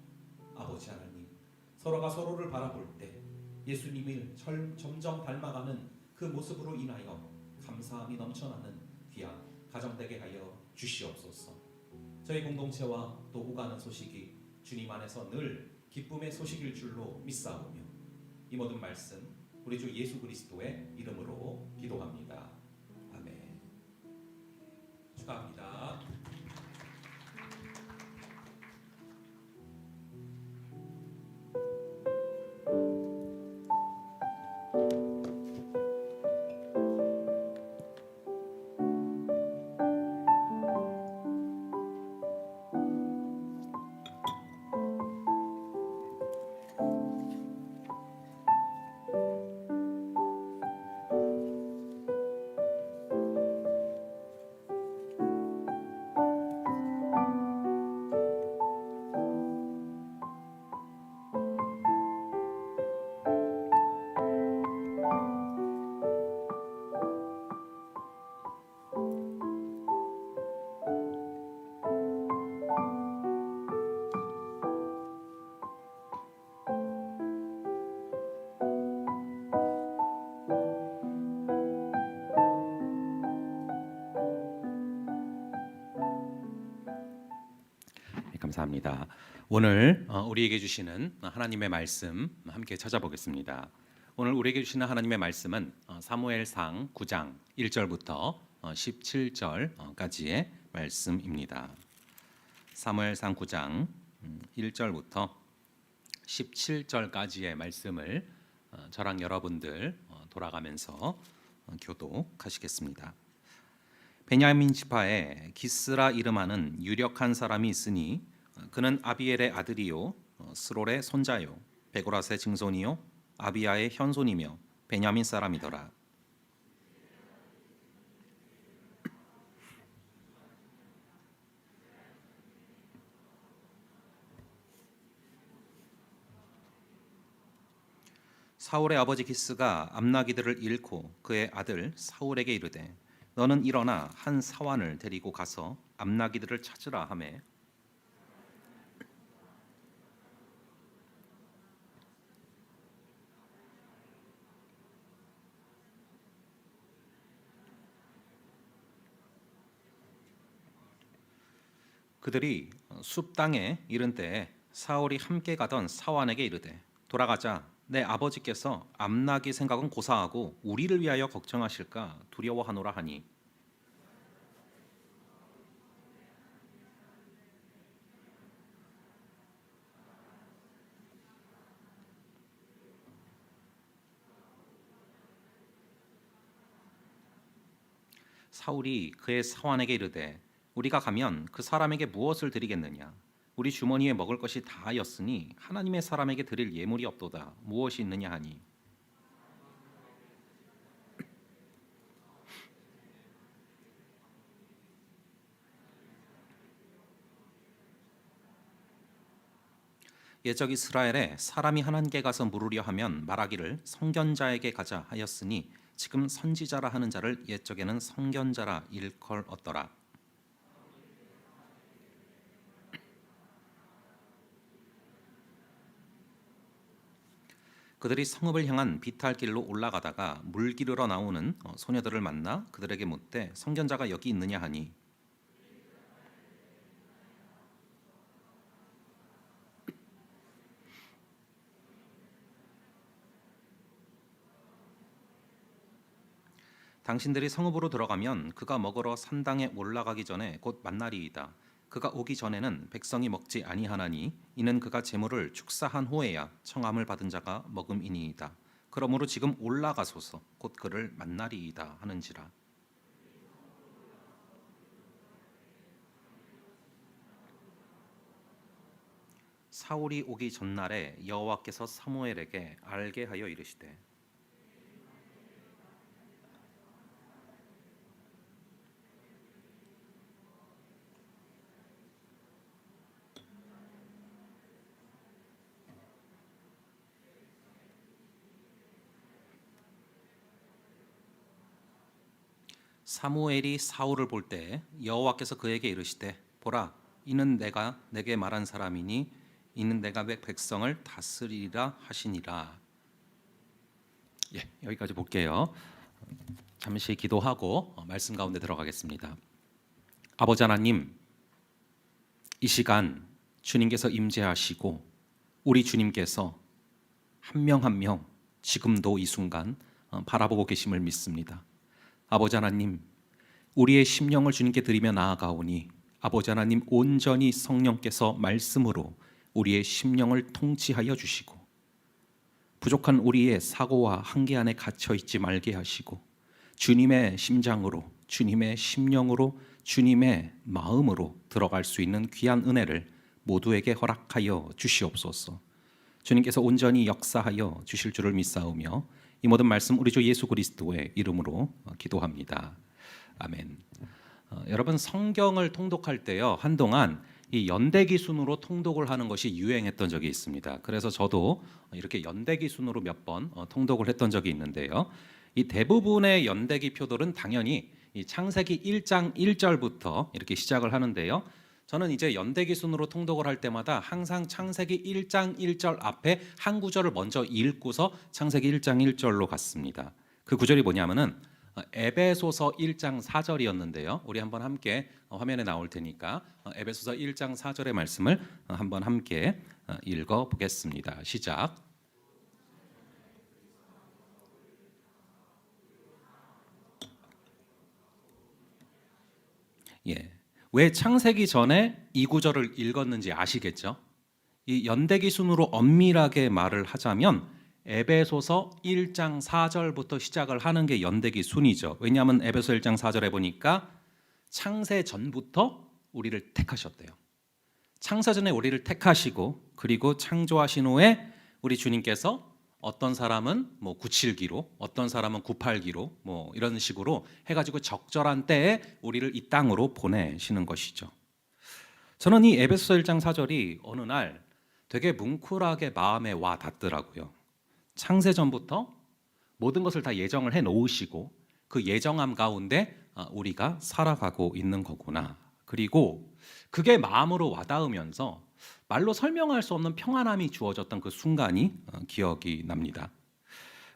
S4: 아버지 하나님, 서로가 서로를 바라볼 때 예수님을 점점 닮아가는 그 모습으로 인하여 감사함이 넘쳐나는 귀한 가정 되게 하여 주시옵소서. 저희 공동체와 또 오가는 소식이 주님 안에서 늘 기쁨의 소식일 줄로 믿사오며 이 모든 말씀 우리 주 예수 그리스도의 이름으로 기도합니다. 아멘. 축하합니다. 감사합니다. 오늘 우리에게 주시는 하나님의 말씀 함께 찾아보겠습니다. 오늘 우리에게 주시는 하나님의 말씀은 사무엘상 9장 1절부터 17절까지의 말씀입니다. 사무엘상 9장 1절부터 17절까지의 말씀을 저랑 여러분들 돌아가면서 교독하시겠습니다. 베냐민 지파에 기스라 이름하는 유력한 사람이 있으니 그는 아비엘의 아들이요 스롤의 손자요 베고라스의 증손이요 아비야의 현손이며 베냐민 사람이더라. 사울의 아버지 기스가 암나기들을 잃고 그의 아들 사울에게 이르되 너는 일어나 한 사환을 데리고 가서 암나기들을 찾으라 하매 그들이 숲 땅에 이른 때에 사울이 함께 가던 사환에게 이르되 돌아가자. 내 아버지께서 암나기 생각은 고사하고 우리를 위하여 걱정하실까 두려워하노라 하니 사울이 그의 사환에게 이르되 우리가 가면 그 사람에게 무엇을 드리겠느냐? 우리 주머니에 먹을 것이 다하였으니 하나님의 사람에게 드릴 예물이 없도다. 무엇이 있느냐 하니 옛적 이스라엘에 사람이 하나님께 가서 물으려 하면 말하기를 선견자에게 가자 하였으니 지금 선지자라 하는 자를 옛적에는 선견자라 일컬었더라. 그들이 성읍을 향한 비탈길로 올라가다가 물 기르러 나오는 소녀들을 만나 그들에게 묻되 선견자가 여기 있느냐 하니 당신들이 성읍으로 들어가면 그가 먹으러 산당에 올라가기 전에 곧 만나리이다. 그가 오기 전에는 백성이 먹지 아니하나니 이는 그가 제물을 축사한 후에야 청함을 받은 자가 먹음이니이다. 그러므로 지금 올라가소서 곧 그를 만나리이다 하는지라. 사울이 오기 전날에 여호와께서 사무엘에게 알게 하여 이르시되 사무엘이 사울을 볼 때 여호와께서 그에게 이르시되 보라 이는 내가 내게 말한 사람이니 이는 내가 백성을 다스리라 하시니라. 여기까지 볼게요. 잠시 기도하고 말씀 가운데 들어가겠습니다. 아버지 하나님, 이 시간 주님께서 임재하시고 우리 주님께서 한 명 한 명 지금도 이 순간 바라보고 계심을 믿습니다. 아버지 하나님, 우리의 심령을 주님께 드리며 나아가오니 아버지 하나님 온전히 성령께서 말씀으로 우리의 심령을 통치하여 주시고 부족한 우리의 사고와 한계 안에 갇혀 있지 말게 하시고 주님의 심장으로 주님의 심령으로 주님의 마음으로 들어갈 수 있는 귀한 은혜를 모두에게 허락하여 주시옵소서. 주님께서 온전히 역사하여 주실 줄을 믿사오며 이 모든 말씀 우리 주 예수 그리스도의 이름으로 기도합니다. 아멘. 여러분 성경을 통독할 때요 한동안 이 연대기 순으로 통독을 하는 것이 유행했던 적이 있습니다. 그래서 저도 이렇게 연대기 순으로 몇 번 통독을 했던 적이 있는데요. 이 대부분의 연대기 표들은 당연히 이 창세기 1장 1절부터 이렇게 시작을 하는데요. 저는 이제 연대기 순으로 통독을 할 때마다 항상 창세기 1장 1절 앞에 한 구절을 먼저 읽고서 창세기 1장 1절로 갔습니다. 그 구절이 뭐냐면은 에베소서 1장 4절이었는데요. 우리 한번 함께 화면에 나올 테니까 에베소서 1장 4절의 말씀을 한번 함께 읽어 보겠습니다. 시작. 예. 왜 창세기 전에 이 구절을 읽었는지 아시겠죠? 이 연대기 순으로 엄밀하게 말을 하자면 에베소서 1장 4절부터 시작을 하는 게 연대기 순이죠. 왜냐하면 에베소 1장 4절에 보니까 창세 전부터 우리를 택하셨대요. 창세 전에 우리를 택하시고 그리고 창조하신 후에 우리 주님께서 어떤 사람은 뭐 977기로 어떤 사람은 982기로 뭐 이런 식으로 해가지고 적절한 때에 우리를 이 땅으로 보내시는 것이죠. 저는 이 에베소서 1장 4절이 어느 날 되게 뭉클하게 마음에 와 닿더라고요. 창세 전부터 모든 것을 다 예정을 해 놓으시고 그 예정함 가운데 우리가 살아가고 있는 거구나. 그리고 그게 마음으로 와닿으면서 말로 설명할 수 없는 평안함이 주어졌던 그 순간이 기억이 납니다.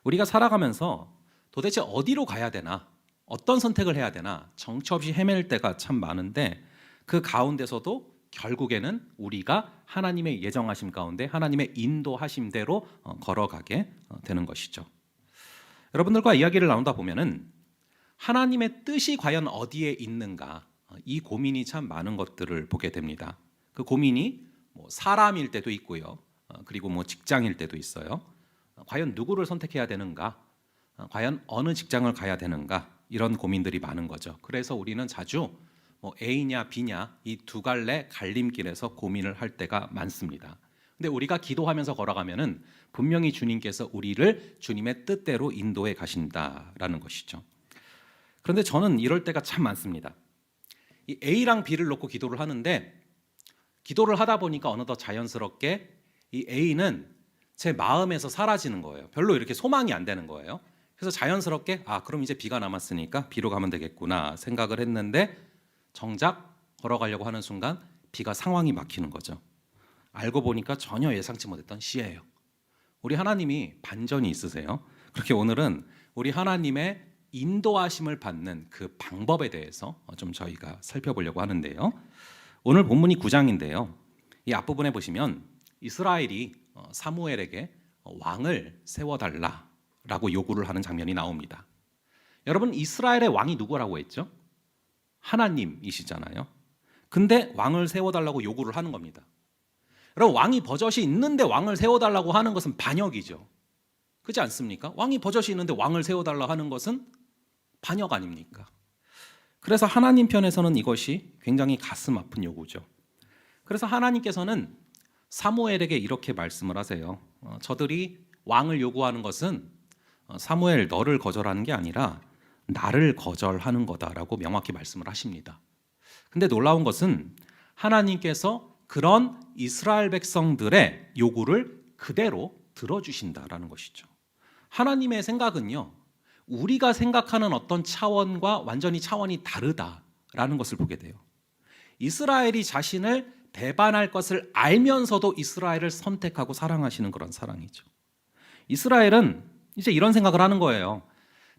S4: 우리가 살아가면서 도대체 어디로 가야 되나, 어떤 선택을 해야 되나 정처 없이 헤맬 때가 참 많은데 그 가운데서도 결국에는 우리가 하나님의 예정하심 가운데 하나님의 인도하심대로 걸어가게 되는 것이죠. 여러분들과 이야기를 나누다 보면은 하나님의 뜻이 과연 어디에 있는가 이 고민이 참 많은 것들을 보게 됩니다. 그 고민이 뭐 사람일 때도 있고요. 그리고 뭐 직장일 때도 있어요. 과연 누구를 선택해야 되는가? 과연 어느 직장을 가야 되는가? 이런 고민들이 많은 거죠. 그래서 우리는 자주 뭐 A냐 B냐 이 두 갈래 갈림길에서 고민을 할 때가 많습니다. 근데 우리가 기도하면서 걸어가면은 분명히 주님께서 우리를 주님의 뜻대로 인도해 가신다라는 것이죠. 그런데 저는 이럴 때가 참 많습니다. 이 A랑 B를 놓고 기도를 하는데 기도를 하다 보니까 어느덧 자연스럽게 이 A는 제 마음에서 사라지는 거예요. 별로 이렇게 소망이 안 되는 거예요. 그래서 자연스럽게 그럼 이제 B가 남았으니까 B로 가면 되겠구나 생각을 했는데 정작 걸어가려고 하는 순간 B가 상황이 막히는 거죠. 알고 보니까 전혀 예상치 못했던 C예요. 우리 하나님이 반전이 있으세요. 그렇게 오늘은 우리 하나님의 인도하심을 받는 그 방법에 대해서 좀 저희가 살펴보려고 하는데요. 오늘 본문이 9장인데요. 이 앞부분에 보시면 이스라엘이 사무엘에게 왕을 세워달라라고 요구를 하는 장면이 나옵니다. 여러분 이스라엘의 왕이 누구라고 했죠? 하나님이시잖아요. 근데 왕을 세워달라고 요구를 하는 겁니다. 여러분 왕이 버젓이 있는데 왕을 세워달라고 하는 것은 반역이죠. 그렇지 않습니까? 왕이 버젓이 있는데 왕을 세워달라고 하는 것은 반역 아닙니까? 그래서 하나님 편에서는 이것이 굉장히 가슴 아픈 요구죠. 그래서 하나님께서는 사무엘에게 이렇게 말씀을 하세요. 저들이 왕을 요구하는 것은 사무엘 너를 거절하는 게 아니라 나를 거절하는 거다라고 명확히 말씀을 하십니다. 근데 놀라운 것은 하나님께서 그런 이스라엘 백성들의 요구를 그대로 들어주신다라는 것이죠. 하나님의 생각은요, 우리가 생각하는 어떤 차원과 완전히 차원이 다르다라는 것을 보게 돼요. 이스라엘이 자신을 배반할 것을 알면서도 이스라엘을 선택하고 사랑하시는 그런 사랑이죠. 이스라엘은 이제 이런 생각을 하는 거예요.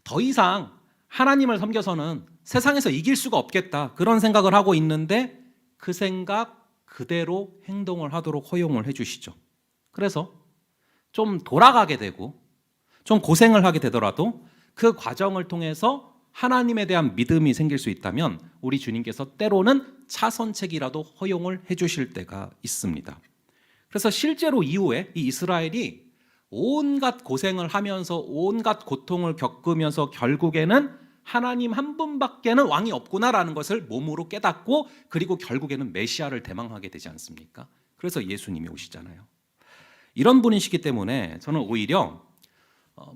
S4: 더 이상 하나님을 섬겨서는 세상에서 이길 수가 없겠다 그런 생각을 하고 있는데 그 생각 그대로 행동을 하도록 허용을 해주시죠. 그래서 좀 돌아가게 되고 좀 고생을 하게 되더라도 그 과정을 통해서 하나님에 대한 믿음이 생길 수 있다면 우리 주님께서 때로는 차선책이라도 허용을 해주실 때가 있습니다. 그래서 실제로 이후에 이 이스라엘이 온갖 고생을 하면서 온갖 고통을 겪으면서 결국에는 하나님 한 분밖에는 왕이 없구나라는 것을 몸으로 깨닫고 그리고 결국에는 메시아를 대망하게 되지 않습니까? 그래서 예수님이 오시잖아요. 이런 분이시기 때문에 저는 오히려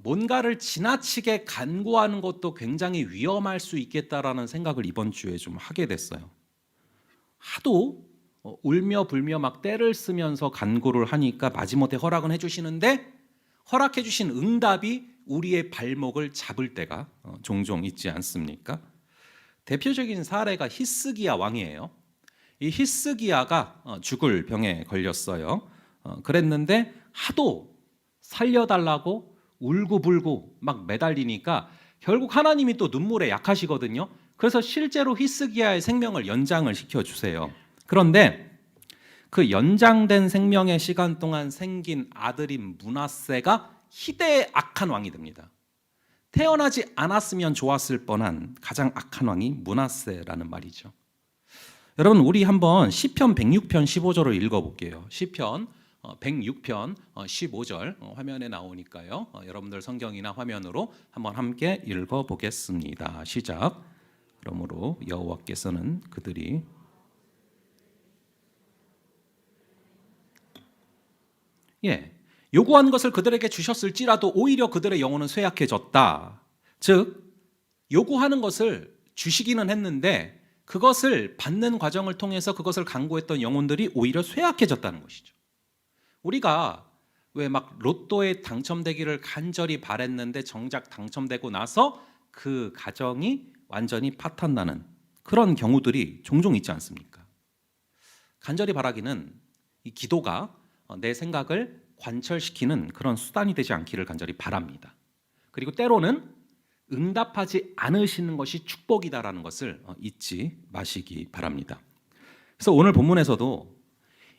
S4: 뭔가를 지나치게 간구하는 것도 굉장히 위험할 수 있겠다라는 생각을 이번 주에 좀 하게 됐어요. 하도 울며 불며 막 떼를 쓰면서 간구를 하니까 마지못해 허락은 해주시는데 허락해 주신 응답이 우리의 발목을 잡을 때가 종종 있지 않습니까? 대표적인 사례가 히스기야 왕이에요. 이 히스기야가 죽을 병에 걸렸어요. 그랬는데 하도 살려달라고 울고불고 막 매달리니까
S7: 결국 하나님이 또 눈물에 약하시거든요. 그래서 실제로 히스기야의 생명을 연장을 시켜주세요. 그런데 그 연장된 생명의 시간 동안 생긴 아들인 므낫세가 희대의 악한 왕이 됩니다. 태어나지 않았으면 좋았을 뻔한 가장 악한 왕이 므낫세라는 말이죠. 여러분, 우리 한번 시편 106편 15절을 읽어볼게요. 시편 106편 15절 화면에 나오니까요. 여러분들 성경이나 화면으로 한번 함께 읽어보겠습니다. 시작. 그러므로 여호와께서는 그들이 요구한 것을 그들에게 주셨을지라도 오히려 그들의 영혼은 쇠약해졌다. 즉 요구하는 것을 주시기는 했는데 그것을 받는 과정을 통해서 그것을 간구했던 영혼들이 오히려 쇠약해졌다는 것이죠. 우리가 왜 막 로또에 당첨되기를 간절히 바랬는데 정작 당첨되고 나서 그 가정이 완전히 파탄나는 그런 경우들이 종종 있지 않습니까? 간절히 바라기는 이 기도가 내 생각을 관철시키는 그런 수단이 되지 않기를 간절히 바랍니다. 그리고 때로는 응답하지 않으시는 것이 축복이다라는 것을 잊지 마시기 바랍니다. 그래서 오늘 본문에서도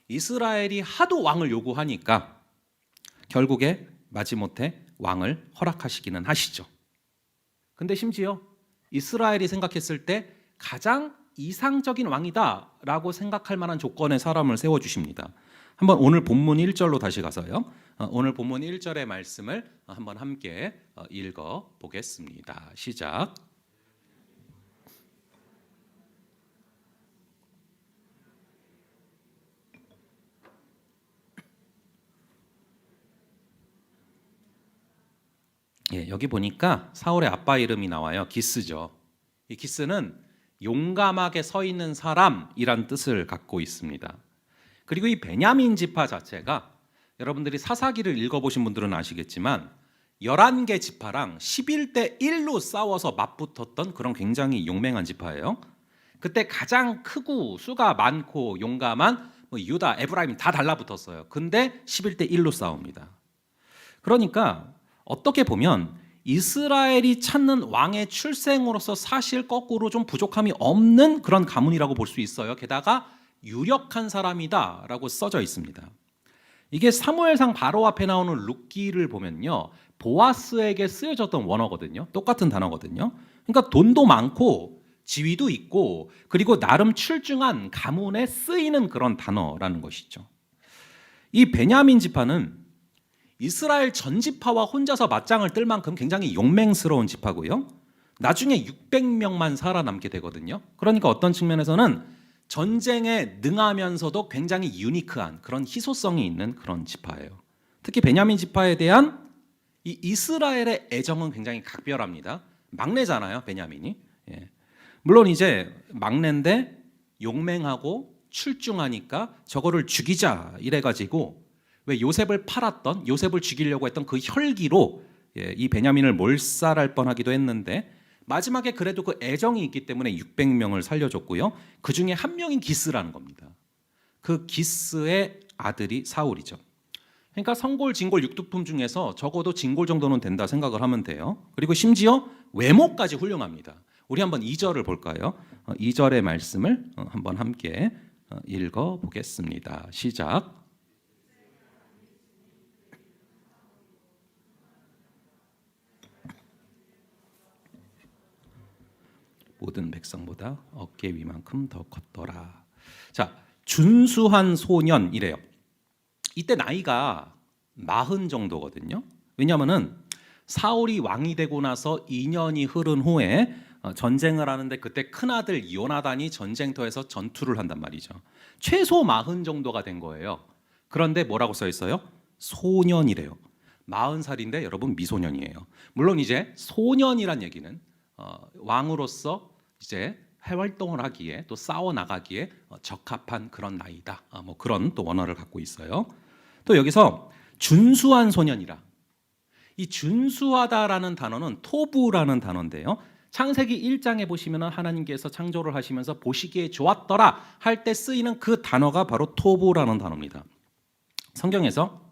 S7: 이스라엘이 하도 왕을 요구하니까 결국에 마지못해 왕을 허락하시기는 하시죠. 근데 심지어 이스라엘이 생각했을 때 가장 이상적인 왕이다라고 생각할 만한 조건의 사람을 세워주십니다. 한번 오늘 본문 1절로 다시 가서요. 오늘 본문 1절의 말씀을 한번 함께 읽어보겠습니다. 시작. 여기 보니까 사울의 아빠 이름이 나와요. 기스죠. 이 기스는 용감하게 서 있는 사람이란 뜻을 갖고 있습니다. 그리고 이 베냐민 지파 자체가 여러분들이 사사기를 읽어보신 분들은 아시겠지만 11개 지파랑 11대 1로 싸워서 맞붙었던 그런 굉장히 용맹한 지파예요. 그때 가장 크고 수가 많고 용감한 유다, 에브라임 다 달라붙었어요. 근데 11대 1로 싸웁니다. 그러니까 어떻게 보면 이스라엘이 찾는 왕의 출생으로서 사실 거꾸로 좀 부족함이 없는 그런 가문이라고 볼 수 있어요. 게다가 유력한 사람이다라고 써져 있습니다. 이게 사무엘상 바로 앞에 나오는 룻기를 보면요, 보아스에게 쓰여졌던 원어거든요. 똑같은 단어거든요. 그러니까 돈도 많고 지위도 있고 그리고 나름 출중한 가문에 쓰이는 그런 단어라는 것이죠. 이 베냐민 지파는 이스라엘 전 지파와 혼자서 맞짱을 뜰 만큼 굉장히 용맹스러운 지파고요. 나중에 600명만 살아남게 되거든요. 그러니까 어떤 측면에서는 전쟁에 능하면서도 굉장히 유니크한 그런 희소성이 있는 그런 지파예요. 특히 베냐민 지파에 대한 이 이스라엘의 애정은 굉장히 각별합니다. 막내잖아요, 베냐민이. 물론 이제 막내인데 용맹하고 출중하니까 저거를 죽이자 이래가지고 왜 요셉을 팔았던, 요셉을 죽이려고 했던 그 혈기로 이 베냐민을 몰살할 뻔하기도 했는데 마지막에 그래도 그 애정이 있기 때문에 600명을 살려줬고요. 그 중에 한 명인 기스라는 겁니다. 그 기스의 아들이 사울이죠. 그러니까 성골, 진골, 육두품 중에서 적어도 진골 정도는 된다 생각을 하면 돼요. 그리고 심지어 외모까지 훌륭합니다. 우리 한번 2절을 볼까요? 2절의 말씀을 한번 함께 읽어보겠습니다. 시작. 모든 백성보다 어깨 위만큼 더 컸더라. 자, 준수한 소년이래요. 이때 나이가 40 정도거든요. 왜냐하면은 사울이 왕이 되고 나서 2년이 흐른 후에 전쟁을 하는데 그때 큰아들 요나단이 전쟁터에서 전투를 한단 말이죠. 최소 40 정도가 된 거예요. 그런데 뭐라고 써 있어요? 소년이래요. 40살인데 여러분 미소년이에요. 물론 이제 소년이란 얘기는 왕으로서 이제 활동을 하기에 또 싸워 나가기에 적합한 그런 나이다. 뭐 그런 또 원어를 갖고 있어요. 또 여기서 준수한 소년이라. 이 준수하다라는 단어는 토부라는 단어인데요. 창세기 1장에 보시면 하나님께서 창조를 하시면서 보시기에 좋았더라 할 때 쓰이는 그 단어가 바로 토부라는 단어입니다. 성경에서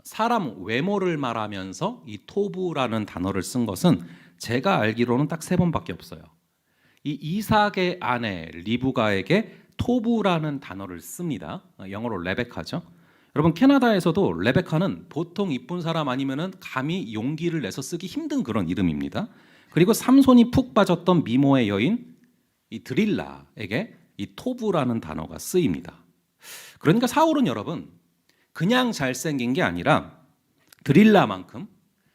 S7: 사람 외모를 말하면서 이 토부라는 단어를 쓴 것은 제가 알기로는 딱 3번밖에 없어요. 이 이삭의 아내 리브가에게 토부라는 단어를 씁니다. 영어로 레베카죠. 여러분 캐나다에서도 레베카는 보통 이쁜 사람 아니면은 감히 용기를 내서 쓰기 힘든 그런 이름입니다. 그리고 삼손이 푹 빠졌던 미모의 여인 이 드릴라에게 이 토부라는 단어가 쓰입니다. 그러니까 사울은 여러분 그냥 잘생긴 게 아니라 드릴라만큼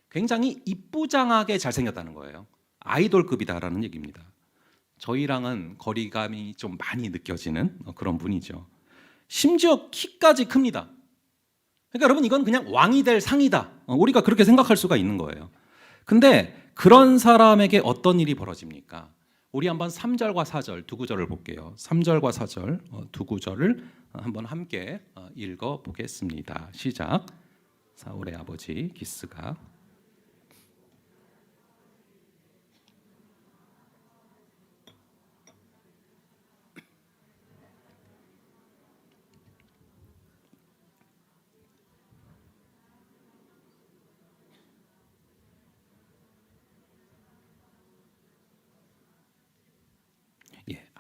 S7: 굉장히 이쁘장하게 잘생겼다는 거예요. 아이돌급이다라는 얘기입니다. 저희랑은 거리감이 좀 많이 느껴지는 그런 분이죠. 심지어 키까지 큽니다. 그러니까 여러분 이건 그냥 왕이 될 상이다. 우리가 그렇게 생각할 수가 있는 거예요. 근데 그런 사람에게 어떤 일이 벌어집니까? 우리 한번 3절과 4절 두 구절을 볼게요. 3절과 4절 두 구절을 한번 함께 읽어 보겠습니다. 시작. 사울의 아버지 기스가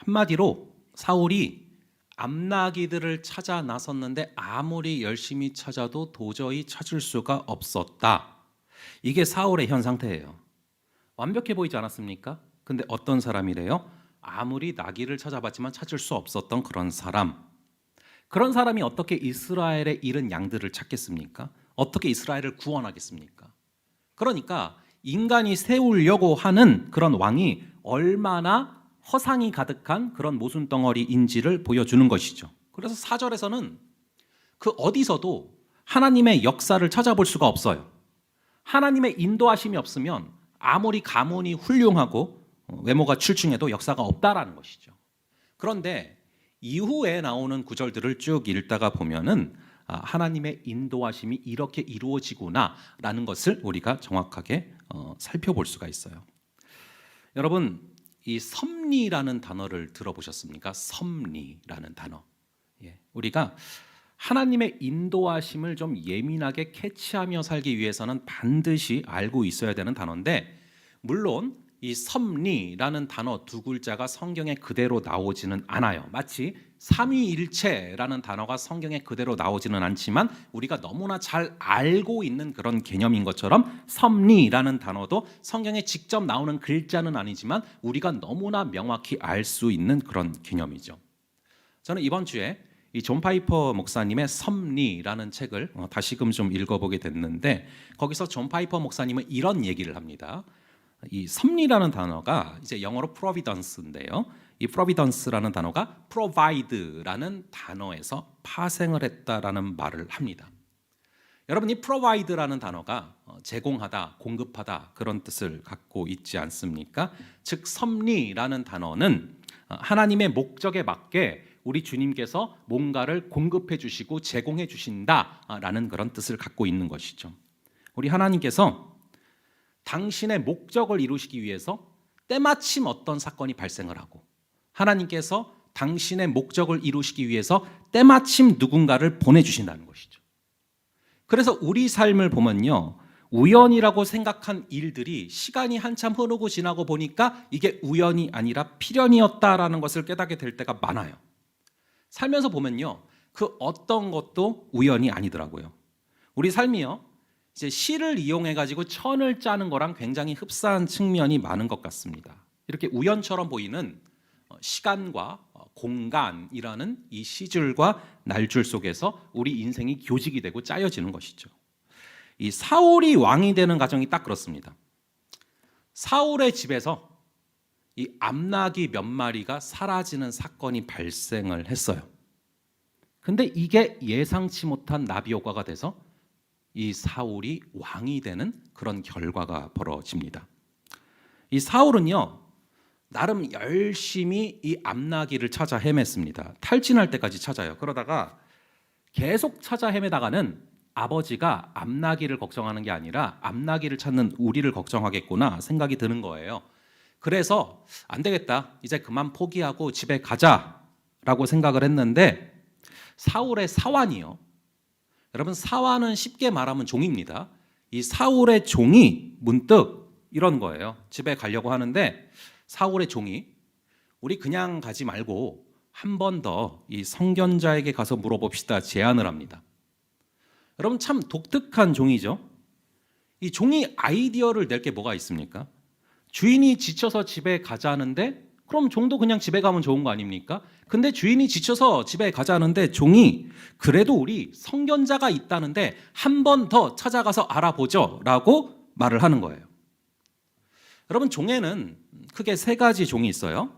S7: 한마디로 사울이 암나기들을 찾아 나섰는데 아무리 열심히 찾아도 도저히 찾을 수가 없었다. 이게 사울의 현 상태예요. 완벽해 보이지 않았습니까? 근데 어떤 사람이래요? 아무리 나귀를 찾아봤지만 찾을 수 없었던 그런 사람. 그런 사람이 어떻게 이스라엘의 잃은 양들을 찾겠습니까? 어떻게 이스라엘을 구원하겠습니까? 그러니까 인간이 세우려고 하는 그런 왕이 얼마나 허상이 가득한 그런 모순덩어리인지를 보여주는 것이죠. 그래서 4절에서는 그 어디서도 하나님의 역사를 찾아볼 수가 없어요. 하나님의 인도하심이 없으면 아무리 가문이 훌륭하고 외모가 출중해도 역사가 없다라는 것이죠. 그런데 이후에 나오는 구절들을 쭉 읽다가 보면은 하나님의 인도하심이 이렇게 이루어지구나라는 것을 우리가 정확하게 살펴볼 수가 있어요. 여러분 이 섭리라는 단어를 들어보셨습니까? 섭리라는 단어. 우리가 하나님의 인도하심을 좀 예민하게 캐치하며 살기 위해서는 반드시 알고 있어야 되는 단어인데 물론 이 섭리라는 단어 두 글자가 성경에 그대로 나오지는 않아요. 마치 삼위일체라는 단어가 성경에 그대로 나오지는 않지만 우리가 너무나 잘 알고 있는 그런 개념인 것처럼 섭리라는 단어도 성경에 직접 나오는 글자는 아니지만 우리가 너무나 명확히 알 수 있는 그런 개념이죠. 저는 이번 주에 이 존 파이퍼 목사님의 섭리라는 책을 다시금 좀 읽어보게 됐는데 거기서 존 파이퍼 목사님은 이런 얘기를 합니다. 이 섭리라는 단어가 이제 영어로 providence인데요. 이 providence라는 단어가 provide라는 단어에서 파생을 했다라는 말을 합니다. 여러분 이 provide라는 단어가 제공하다, 공급하다 그런 뜻을 갖고 있지 않습니까? 즉 섭리라는 단어는 하나님의 목적에 맞게 우리 주님께서 뭔가를 공급해 주시고 제공해 주신다라는 그런 뜻을 갖고 있는 것이죠. 우리 하나님께서 당신의 목적을 이루시기 위해서 때마침 어떤 사건이 발생을 하고 하나님께서 당신의 목적을 이루시기 위해서 때마침 누군가를 보내주신다는 것이죠. 그래서 우리 삶을 보면요 우연이라고 생각한 일들이 시간이 한참 흐르고 지나고 보니까 이게 우연이 아니라 필연이었다라는 것을 깨닫게 될 때가 많아요. 살면서 보면요 그 어떤 것도 우연이 아니더라고요. 우리 삶이요 이제 시를 이용해 가지고 천을 짜는 거랑 굉장히 흡사한 측면이 많은 것 같습니다. 이렇게 우연처럼 보이는 시간과 공간이라는 이 시줄과 날줄 속에서 우리 인생이 교직이 되고 짜여지는 것이죠. 이 사울이 왕이 되는 과정이 딱 그렇습니다. 사울의 집에서 이 암나귀 몇 마리가 사라지는 사건이 발생을 했어요. 근데 이게 예상치 못한 나비 효과가 돼서 이 사울이 왕이 되는 그런 결과가 벌어집니다. 이 사울은요 나름 열심히 이 암나귀를 찾아 헤맸습니다. 탈진할 때까지 찾아요. 그러다가 계속 찾아 헤매다가는 아버지가 암나귀를 걱정하는 게 아니라 암나귀를 찾는 우리를 걱정하겠구나 생각이 드는 거예요. 그래서 안 되겠다 이제 그만 포기하고 집에 가자라고 생각을 했는데 사울의 사환이요 여러분 사환은 쉽게 말하면 종입니다. 이 사울의 종이 문득 이런 거예요. 집에 가려고 하는데 사울의 종이 우리 그냥 가지 말고 한 번 더 이 성견자에게 가서 물어봅시다 제안을 합니다. 여러분 참 독특한 종이죠. 이 종이 아이디어를 낼 게 뭐가 있습니까? 주인이 지쳐서 집에 가자는데 그럼 종도 그냥 집에 가면 좋은 거 아닙니까? 근데 주인이 지쳐서 집에 가자는데 종이 그래도 우리 성견자가 있다는데 한 번 더 찾아가서 알아보죠 라고 말을 하는 거예요. 여러분 종에는 크게 세 가지 종이 있어요.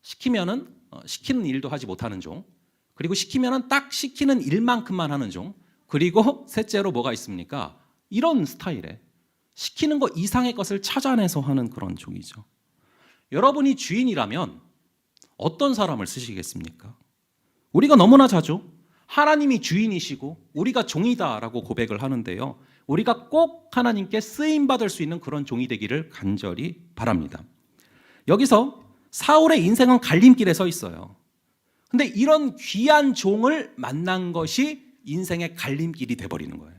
S7: 시키면은 시키는 일도 하지 못하는 종, 그리고 시키면은 딱 시키는 일만큼만 하는 종, 그리고 셋째로 뭐가 있습니까? 이런 스타일의 시키는 것 이상의 것을 찾아내서 하는 그런 종이죠. 여러분이 주인이라면 어떤 사람을 쓰시겠습니까? 우리가 너무나 자주 하나님이 주인이시고 우리가 종이다라고 고백을 하는데요. 우리가 꼭 하나님께 쓰임받을 수 있는 그런 종이 되기를 간절히 바랍니다. 여기서 사울의 인생은 갈림길에 서 있어요. 근데 이런 귀한 종을 만난 것이 인생의 갈림길이 돼버리는 거예요.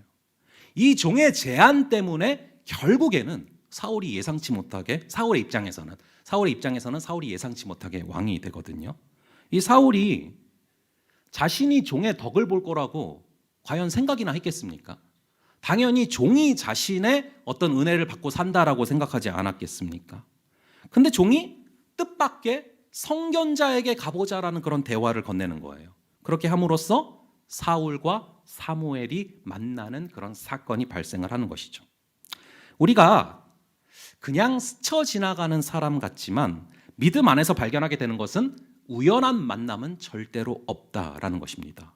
S7: 이 종의 제안 때문에 결국에는 사울의 입장에서는 사울이 예상치 못하게 왕이 되거든요. 이 사울이 자신이 종의 덕을 볼 거라고 과연 생각이나 했겠습니까? 당연히 종이 자신의 어떤 은혜를 받고 산다라고 생각하지 않았겠습니까? 근데 종이 뜻밖의 성견자에게 가보자라는 그런 대화를 건네는 거예요. 그렇게 함으로써 사울과 사무엘이 만나는 그런 사건이 발생을 하는 것이죠. 우리가 그냥 스쳐 지나가는 사람 같지만 믿음 안에서 발견하게 되는 것은 우연한 만남은 절대로 없다라는 것입니다.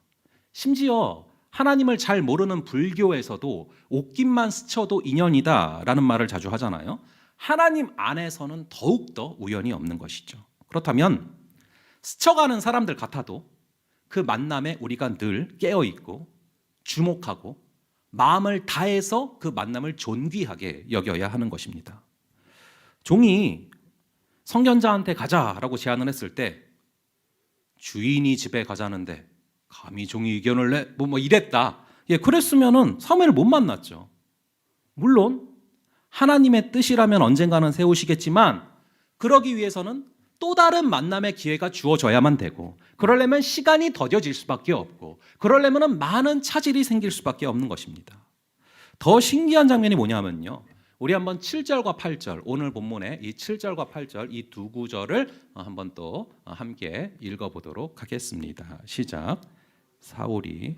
S7: 심지어 하나님을 잘 모르는 불교에서도 옷깃만 스쳐도 인연이다라는 말을 자주 하잖아요. 하나님 안에서는 더욱더 우연이 없는 것이죠. 그렇다면 스쳐가는 사람들 같아도 그 만남에 우리가 늘 깨어있고 주목하고 마음을 다해서 그 만남을 존귀하게 여겨야 하는 것입니다. 종이 성견자한테 가자라고 제안을 했을 때 주인이 집에 가자는데 감히 종이 의견을 내? 이랬다. 그랬으면은 사무엘을 못 만났죠. 물론 하나님의 뜻이라면 언젠가는 세우시겠지만 그러기 위해서는 또 다른 만남의 기회가 주어져야만 되고 그러려면 시간이 더뎌질 수밖에 없고 그러려면 많은 차질이 생길 수밖에 없는 것입니다. 더 신기한 장면이 뭐냐면요. 우리 한번 7절과 8절 오늘 본문의 이 7절과 8절 이 두 구절을 한번 또 함께 읽어보도록 하겠습니다. 시작. 사울이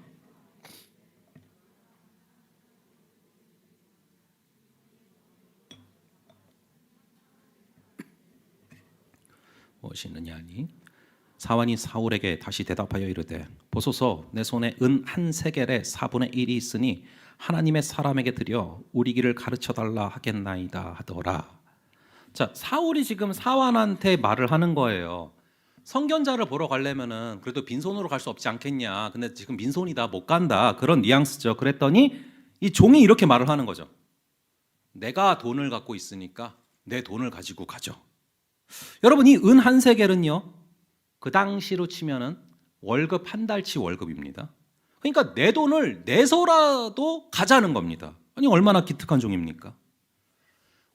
S7: 무엇이느냐 하니 사환이 사울에게 다시 대답하여 이르되 보소서 내 손에 은 한 세겔의 4분의 1이 있으니 하나님의 사람에게 드려 우리 길을 가르쳐 달라 하겠나이다 하더라. 자, 사울이 지금 사환한테 말을 하는 거예요. 성견자를 보러 가려면은 그래도 빈손으로 갈 수 없지 않겠냐. 근데 지금 민손이다 못 간다. 그런 뉘앙스죠. 그랬더니 이 종이 이렇게 말을 하는 거죠. 내가 돈을 갖고 있으니까 내 돈을 가지고 가죠. 여러분 이 은 한 세겔은요. 그 당시로 치면은 월급 한 달치 월급입니다. 그러니까 내 돈을 내서라도 가자는 겁니다. 아니 얼마나 기특한 종입니까?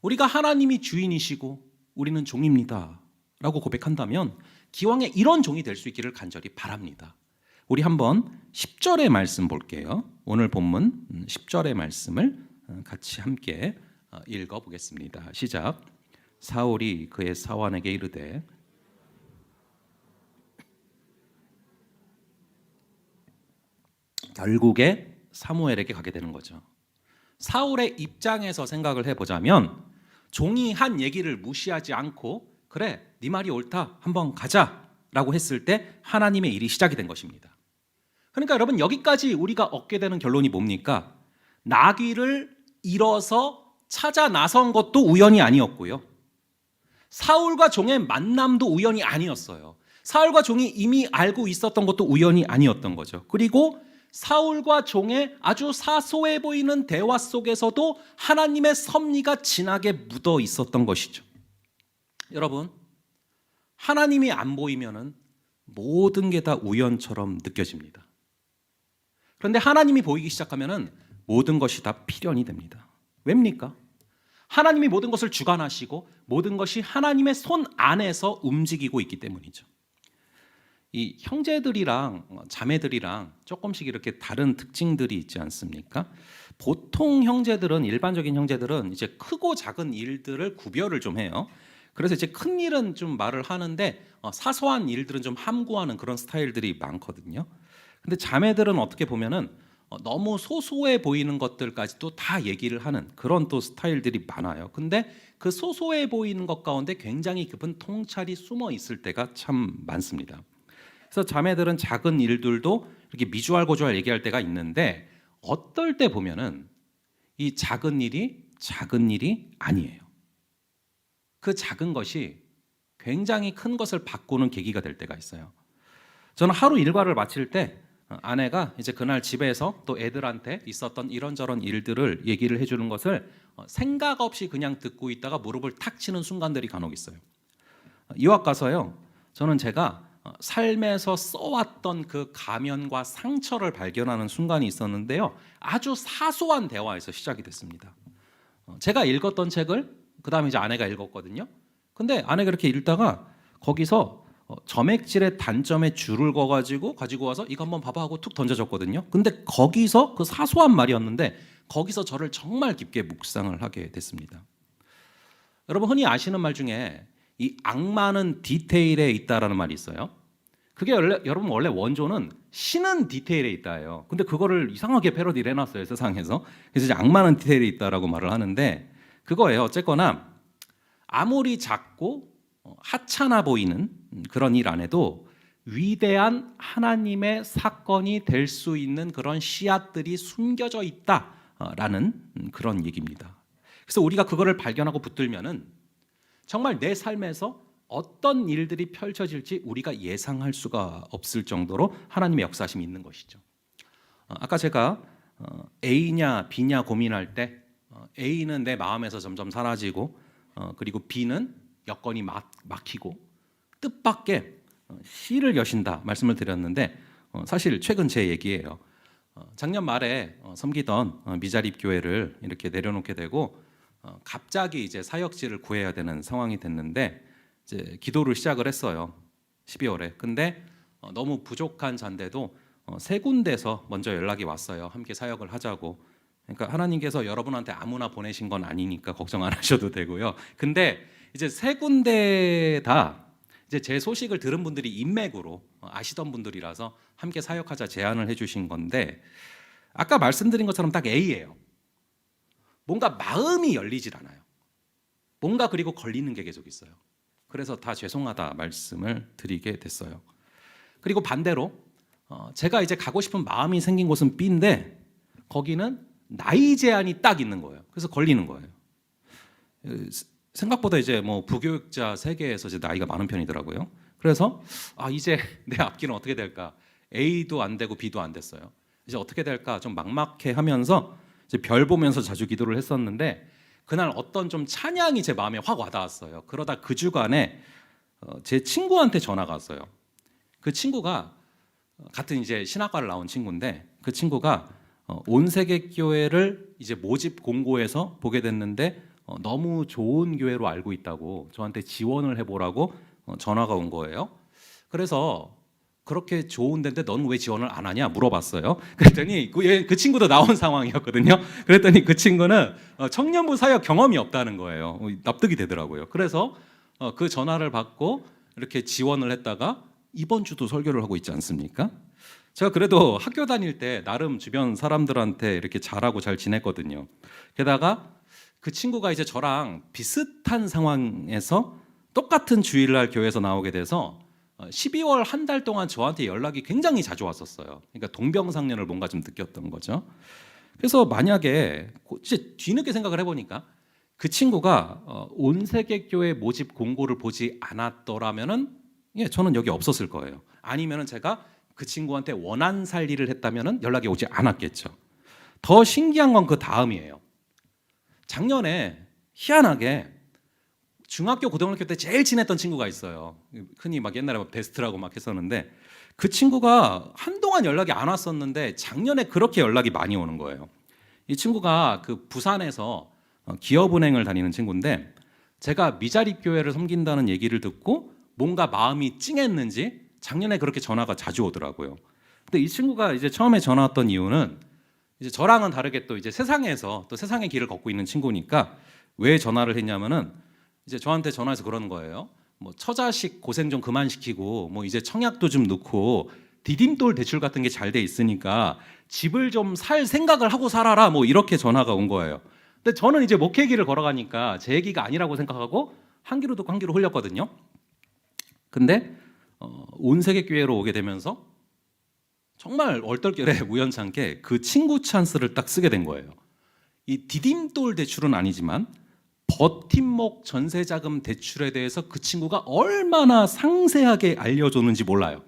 S7: 우리가 하나님이 주인이시고 우리는 종입니다 라고 고백한다면 기왕에 이런 종이 될 수 있기를 간절히 바랍니다. 우리 한번 10절의 말씀 볼게요. 오늘 본문 10절의 말씀을 같이 함께 읽어보겠습니다. 시작. 사울이 그의 사환에게 이르되 결국에 사무엘에게 가게 되는 거죠. 사울의 입장에서 생각을 해보자면 종이 한 얘기를 무시하지 않고 그래 네 말이 옳다 한번 가자라고 했을 때 하나님의 일이 시작이 된 것입니다. 그러니까 여러분 여기까지 우리가 얻게 되는 결론이 뭡니까? 나귀를 잃어서 찾아 나선 것도 우연이 아니었고요. 사울과 종의 만남도 우연이 아니었어요. 사울과 종이 이미 알고 있었던 것도 우연이 아니었던 거죠. 그리고 사울과 종의 아주 사소해 보이는 대화 속에서도 하나님의 섭리가 진하게 묻어 있었던 것이죠. 여러분, 하나님이 안 보이면은 모든 게 다 우연처럼 느껴집니다. 그런데 하나님이 보이기 시작하면은 모든 것이 다 필연이 됩니다. 왜입니까? 하나님이 모든 것을 주관하시고 모든 것이 하나님의 손 안에서 움직이고 있기 때문이죠. 이 형제들이랑 자매들이랑 조금씩 이렇게 다른 특징들이 있지 않습니까? 보통 형제들은, 일반적인 형제들은 이제 크고 작은 일들을 구별을 좀 해요. 그래서 이제 큰 일은 좀 말을 하는데 사소한 일들은 좀 함구하는 그런 스타일들이 많거든요. 근데 자매들은 어떻게 보면은 너무 소소해 보이는 것들까지도 다 얘기를 하는 그런 또 스타일들이 많아요. 근데 그 소소해 보이는 것 가운데 굉장히 깊은 통찰이 숨어 있을 때가 참 많습니다. 그래서 자매들은 작은 일들도 이렇게 미주알고주알 얘기할 때가 있는데 어떨 때 보면은 이 작은 일이 아니에요. 그 작은 것이 굉장히 큰 것을 바꾸는 계기가 될 때가 있어요. 저는 하루 일과를 마칠 때 아내가 이제 그날 집에서 또 애들한테 있었던 이런저런 일들을 얘기를 해주는 것을 생각 없이 그냥 듣고 있다가 무릎을 탁 치는 순간들이 간혹 있어요. 유학 가서요, 저는 제가 삶에서 써왔던 그 가면과 상처를 발견하는 순간이 있었는데요, 아주 사소한 대화에서 시작이 됐습니다. 제가 읽었던 책을 그 다음에 이제 아내가 읽었거든요. 근데 아내가 이렇게 읽다가 거기서 점액질의 단점에 줄을 가지고 와서 이거 한번 봐봐 하고 툭 던져줬거든요. 근데 거기서 그 사소한 말이었는데 거기서 저를 정말 깊게 묵상을 하게 됐습니다. 여러분 흔히 아시는 말 중에 이 악마는 디테일에 있다라는 말이 있어요. 그게 여러분 원래 원조는 신은 디테일에 있다예요. 근데 그거를 이상하게 패러디를 해놨어요, 세상에서. 그래서 이제 악마는 디테일에 있다라고 말을 하는데 그거예요. 어쨌거나 아무리 작고 하찮아 보이는 그런 일 안에도 위대한 하나님의 사건이 될 수 있는 그런 씨앗들이 숨겨져 있다라는 그런 얘기입니다. 그래서 우리가 그거를 발견하고 붙들면은 정말 내 삶에서 어떤 일들이 펼쳐질지 우리가 예상할 수가 없을 정도로 하나님의 역사심이 있는 것이죠. 아까 제가 A냐 B냐 고민할 때 A는 내 마음에서 점점 사라지고 그리고 B는 여건이 막히고 뜻밖의 C를 여신다 말씀을 드렸는데 사실 최근 제 얘기예요. 작년 말에 섬기던 미자립 교회를 이렇게 내려놓게 되고 갑자기 이제 사역지를 구해야 되는 상황이 됐는데 이제 기도를 시작을 했어요. 12월에. 근데 너무 부족한 잔데도 세 군데서 먼저 연락이 왔어요. 함께 사역을 하자고. 그러니까 하나님께서 여러분한테 아무나 보내신 건 아니니까 걱정 안 하셔도 되고요. 근데 이제 세 군데 다 이제 제 소식을 들은 분들이 인맥으로 아시던 분들이라서 함께 사역하자 제안을 해주신 건데 아까 말씀드린 것처럼 딱 A예요. 뭔가 마음이 열리질 않아요. 뭔가 그리고 걸리는 게 계속 있어요. 그래서 다 죄송하다 말씀을 드리게 됐어요. 그리고 반대로 제가 이제 가고 싶은 마음이 생긴 곳은 B인데 거기는 나이 제한이 딱 있는 거예요. 그래서 걸리는 거예요. 생각보다 이제 뭐 부교육자 세계에서 이제 나이가 많은 편이더라고요. 그래서 이제 내 앞길은 어떻게 될까? A도 안 되고 B도 안 됐어요. 이제 어떻게 될까? 좀 막막해하면서 이제 별 보면서 자주 기도를 했었는데 그날 어떤 좀 찬양이 제 마음에 확 와닿았어요. 그러다 그 주간에 제 친구한테 전화가 왔어요. 그 친구가 같은 이제 신학과를 나온 친구인데 그 친구가 온세계교회를 이제 모집 공고에서 보게 됐는데 너무 좋은 교회로 알고 있다고 저한테 지원을 해보라고 전화가 온 거예요. 그래서 그렇게 좋은 데인데 넌 왜 지원을 안 하냐 물어봤어요. 그랬더니 그 친구도 나온 상황이었거든요. 그랬더니 그 친구는 청년부 사역 경험이 없다는 거예요. 납득이 되더라고요. 그래서 그 전화를 받고 이렇게 지원을 했다가 이번 주도 설교를 하고 있지 않습니까? 제가 그래도 학교 다닐 때 나름 주변 사람들한테 이렇게 잘하고 잘 지냈거든요. 게다가 그 친구가 이제 저랑 비슷한 상황에서 똑같은 주일날 교회에서 나오게 돼서 12월 한 달 동안 저한테 연락이 굉장히 자주 왔었어요. 그러니까 동병상련을 뭔가 좀 느꼈던 거죠. 그래서 만약에 이제 뒤늦게 생각을 해보니까 그 친구가 온세계교회 모집 공고를 보지 않았더라면은 저는 여기 없었을 거예요. 아니면은 제가 그 친구한테 원한 살리를 했다면은 연락이 오지 않았겠죠. 더 신기한 건 그 다음이에요. 작년에 희한하게 중학교 고등학교 때 제일 친했던 친구가 있어요. 흔히 막 옛날에 막 베스트라고 막 했었는데 그 친구가 한동안 연락이 안 왔었는데 작년에 그렇게 연락이 많이 오는 거예요. 이 친구가 그 부산에서 기업은행을 다니는 친구인데 제가 미자립 교회를 섬긴다는 얘기를 듣고 뭔가 마음이 찡했는지 작년에 그렇게 전화가 자주 오더라고요. 근데 이 친구가 이제 처음에 전화 왔던 이유는 이제 저랑은 다르게 또 이제 세상에서 또 세상의 길을 걷고 있는 친구니까 왜 전화를 했냐면은 이제 저한테 전화해서 그러는 거예요. 뭐 처자식 고생 좀 그만 시키고 뭐 이제 청약도 좀 넣고 디딤돌 대출 같은 게 잘 돼 있으니까 집을 좀 살 생각을 하고 살아라 뭐 이렇게 전화가 온 거예요. 근데 저는 이제 목회기를 걸어가니까 제 얘기가 아니라고 생각하고 한 귀로 듣고 한 귀로 흘렸거든요. 근데 온 세계 교회로 오게 되면서 정말 얼떨결에 우연찮게 그 친구 찬스를 딱 쓰게 된 거예요. 이 디딤돌 대출은 아니지만 버팀목 전세자금 대출에 대해서 그 친구가 얼마나 상세하게 알려줬는지 몰라요.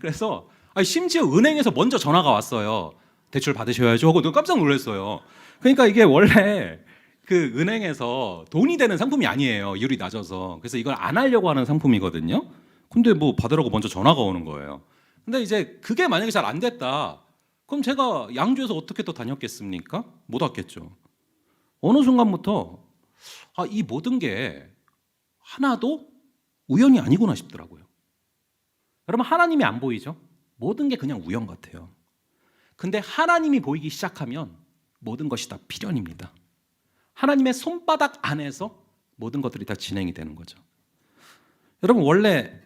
S7: 그래서 심지어 은행에서 먼저 전화가 왔어요. 대출 받으셔야죠 하고 내가 깜짝 놀랐어요. 그러니까 이게 원래 그 은행에서 돈이 되는 상품이 아니에요. 이율이 낮아서. 그래서 이걸 안 하려고 하는 상품이거든요. 근데 뭐 받으라고 먼저 전화가 오는 거예요. 근데 이제 그게 만약에 잘 안 됐다. 그럼 제가 양주에서 어떻게 또 다녔겠습니까? 못 왔겠죠. 어느 순간부터 이 모든 게 하나도 우연이 아니구나 싶더라고요. 여러분 하나님이 안 보이죠? 모든 게 그냥 우연 같아요. 근데 하나님이 보이기 시작하면 모든 것이 다 필연입니다. 하나님의 손바닥 안에서 모든 것들이 다 진행이 되는 거죠. 여러분 원래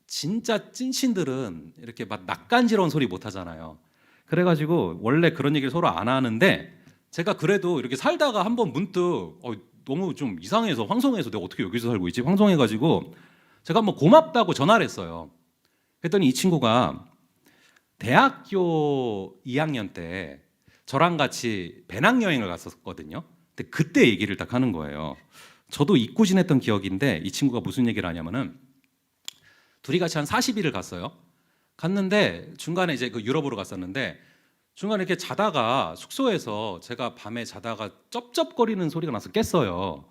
S7: 진짜 찐친들은 이렇게 막 낯간지러운 소리 못 하잖아요. 그래가지고 원래 그런 얘기를 서로 안 하는데 제가 그래도 이렇게 살다가 한번 문득 너무 좀 이상해서 황송해서 내가 어떻게 여기서 살고 있지? 황송해가지고 제가 한번 고맙다고 전화를 했어요. 그랬더니 이 친구가 대학교 2학년 때 저랑 같이 배낭여행을 갔었거든요. 근데 그때 얘기를 딱 하는 거예요. 저도 잊고 지냈던 기억인데 이 친구가 무슨 얘기를 하냐면은 둘이 같이 한 40일을 갔어요. 갔는데 중간에 이제 그 유럽으로 갔었는데 중간에 이렇게 자다가 숙소에서 제가 밤에 자다가 쩝쩝거리는 소리가 나서 깼어요.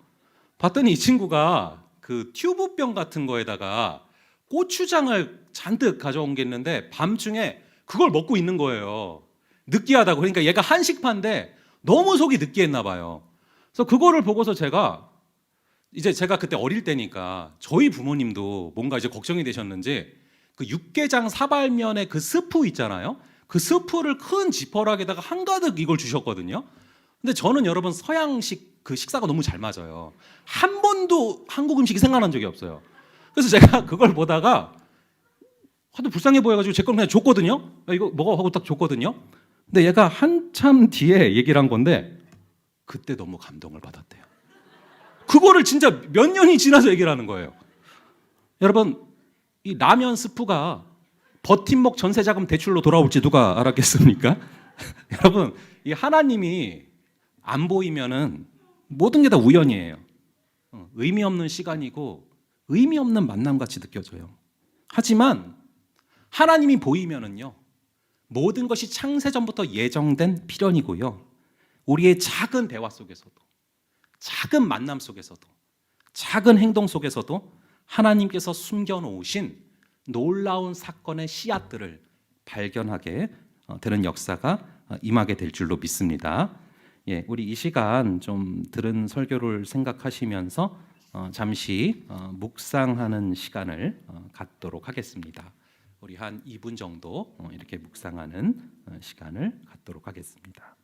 S7: 봤더니 이 친구가 그 튜브병 같은 거에다가 고추장을 잔뜩 가져온 게 있는데 밤중에 그걸 먹고 있는 거예요. 느끼하다고. 그러니까 얘가 한식파인데 너무 속이 느끼했나 봐요. 그래서 그거를 보고서 제가 그때 어릴 때니까 저희 부모님도 뭔가 이제 걱정이 되셨는지 그 육개장 사발면에 그 스프 있잖아요. 그 스프를 큰 지퍼락에다가 한가득 이걸 주셨거든요. 근데 저는 여러분 서양식 그 식사가 너무 잘 맞아요. 한 번도 한국 음식이 생각난 적이 없어요. 그래서 제가 그걸 보다가 하도 불쌍해 보여가지고 제 걸 그냥 줬거든요. 이거 먹어 하고 딱 줬거든요. 근데 얘가 한참 뒤에 얘기를 한 건데 그때 너무 감동을 받았대요. 그거를 진짜 몇 년이 지나서 얘기를 하는 거예요. 여러분 이 라면 스프가 버팀목 전세자금 대출로 돌아올지 누가 알았겠습니까? 여러분 이 하나님이 안 보이면은 모든 게 다 우연이에요. 의미 없는 시간이고 의미 없는 만남같이 느껴져요. 하지만 하나님이 보이면은요 모든 것이 창세전부터 예정된 필연이고요. 우리의 작은 대화 속에서도 작은 만남 속에서도 작은 행동 속에서도 하나님께서 숨겨놓으신 놀라운 사건의 씨앗들을 발견하게 되는 역사가 임하게 될 줄로 믿습니다. 예, 우리 이 시간 좀 들은 설교를 생각하시면서 잠시 묵상하는 시간을 갖도록 하겠습니다. 우리 한 2분 정도 이렇게 묵상하는 시간을 갖도록 하겠습니다.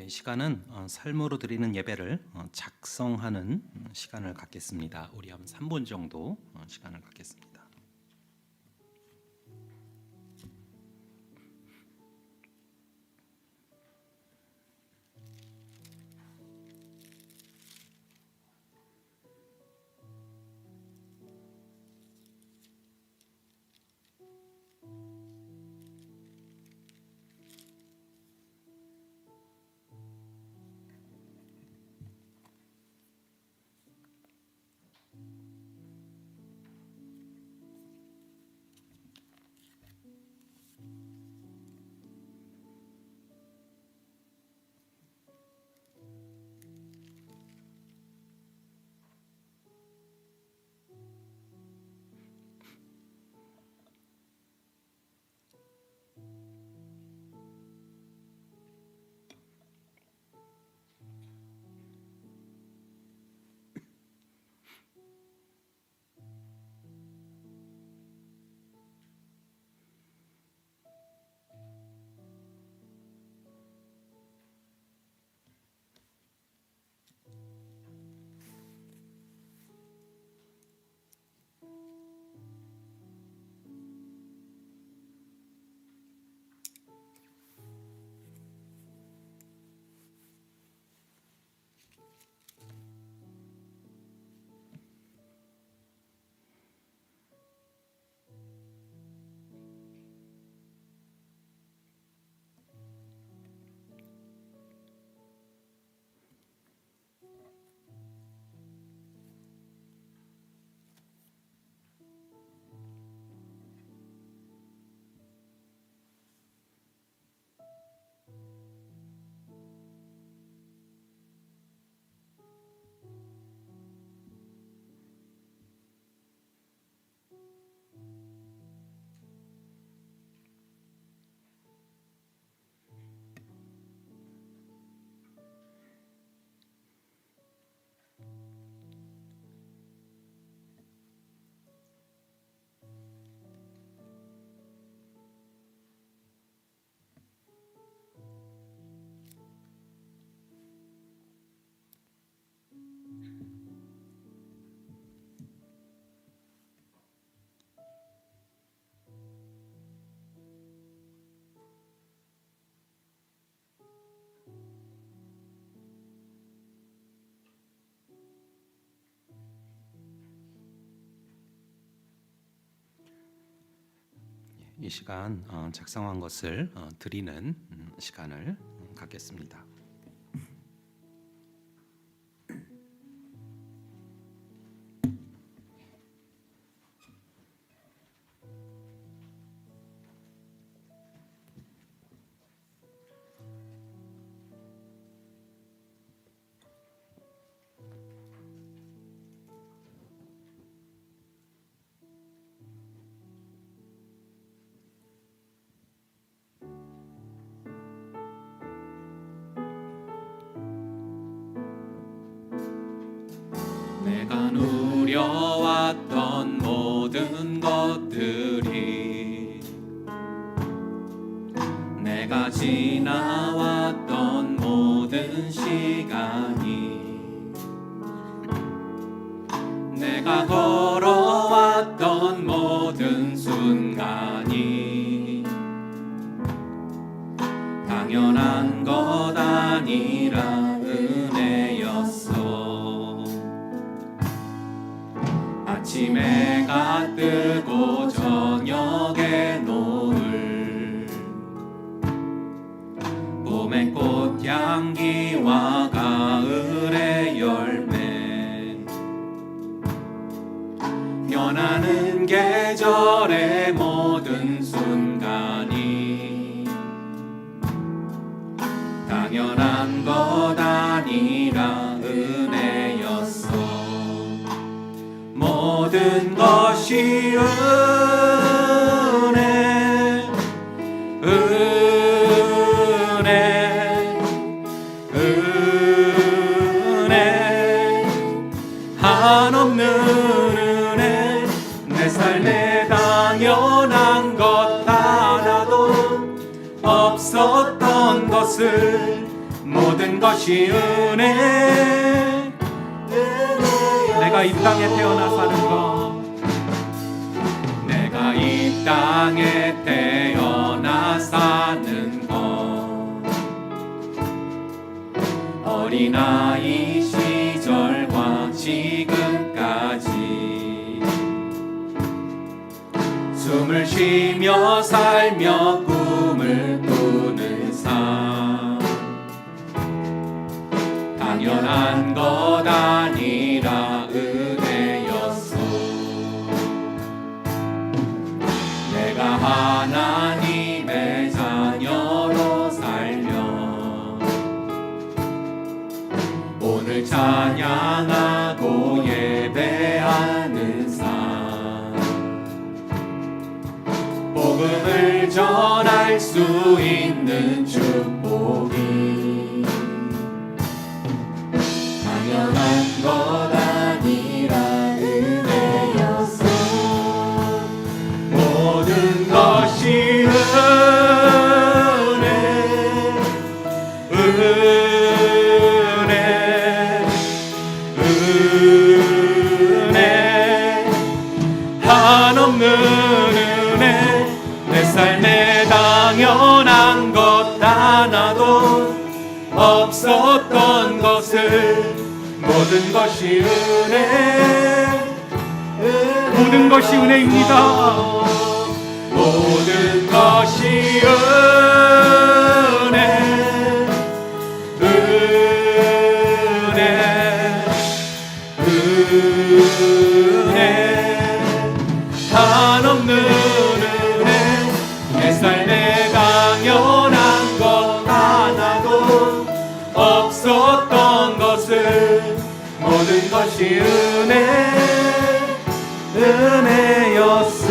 S7: 이 시간은 삶으로 드리는 예배를 작성하는 시간을 갖겠습니다. 우리 한 3분 정도 시간을 갖겠습니다. 이 시간 작성한 것을 드리는 시간을 갖겠습니다. 내가 누려왔던 모든 것들이, 내가 지나왔던 모든 시간이, 내가 걸어왔던 모든 순간이 당연한 것 아니라 은혜였어. 아침 해가 뜨고 저녁에 노을, 봄의 꽃향기와 가을의 열매, 변하는 계절의 모든 순간이 당연한 것 아니라 은혜였어. 모든 것이 은혜, 은혜, 은혜, 한없는 은혜. 내 삶에 당연한 것 하나도 없었던 것을 모든 것이 은혜. 내가 이 땅에 태어나 사는 것, 내가 이 땅에 태어나 사는 것, 어린아이 시절과 지금까지 숨을 쉬며 살며 꿈을 꾸는 삶, 당연한 것 아니라 은혜였소. 내가 하나님의 자녀로 살며 오늘 찬양하고 예배하는 삶, 복음을 전할 수 있는 축복이 당연한 것 아니라 은혜였소. 모든 것이 은혜, 은혜, 은혜, 한없는 은혜. 내 삶에 당연한 것 하나도 없었던 것을, 모든 것이 은혜, 모든 것이 은혜입니다. 모든 것이 은혜, 은혜, 은혜, 한없는 은혜. 내 삶에 당연한 것 하나도 없었던 것을, 모든 것이 은혜, 은혜였소.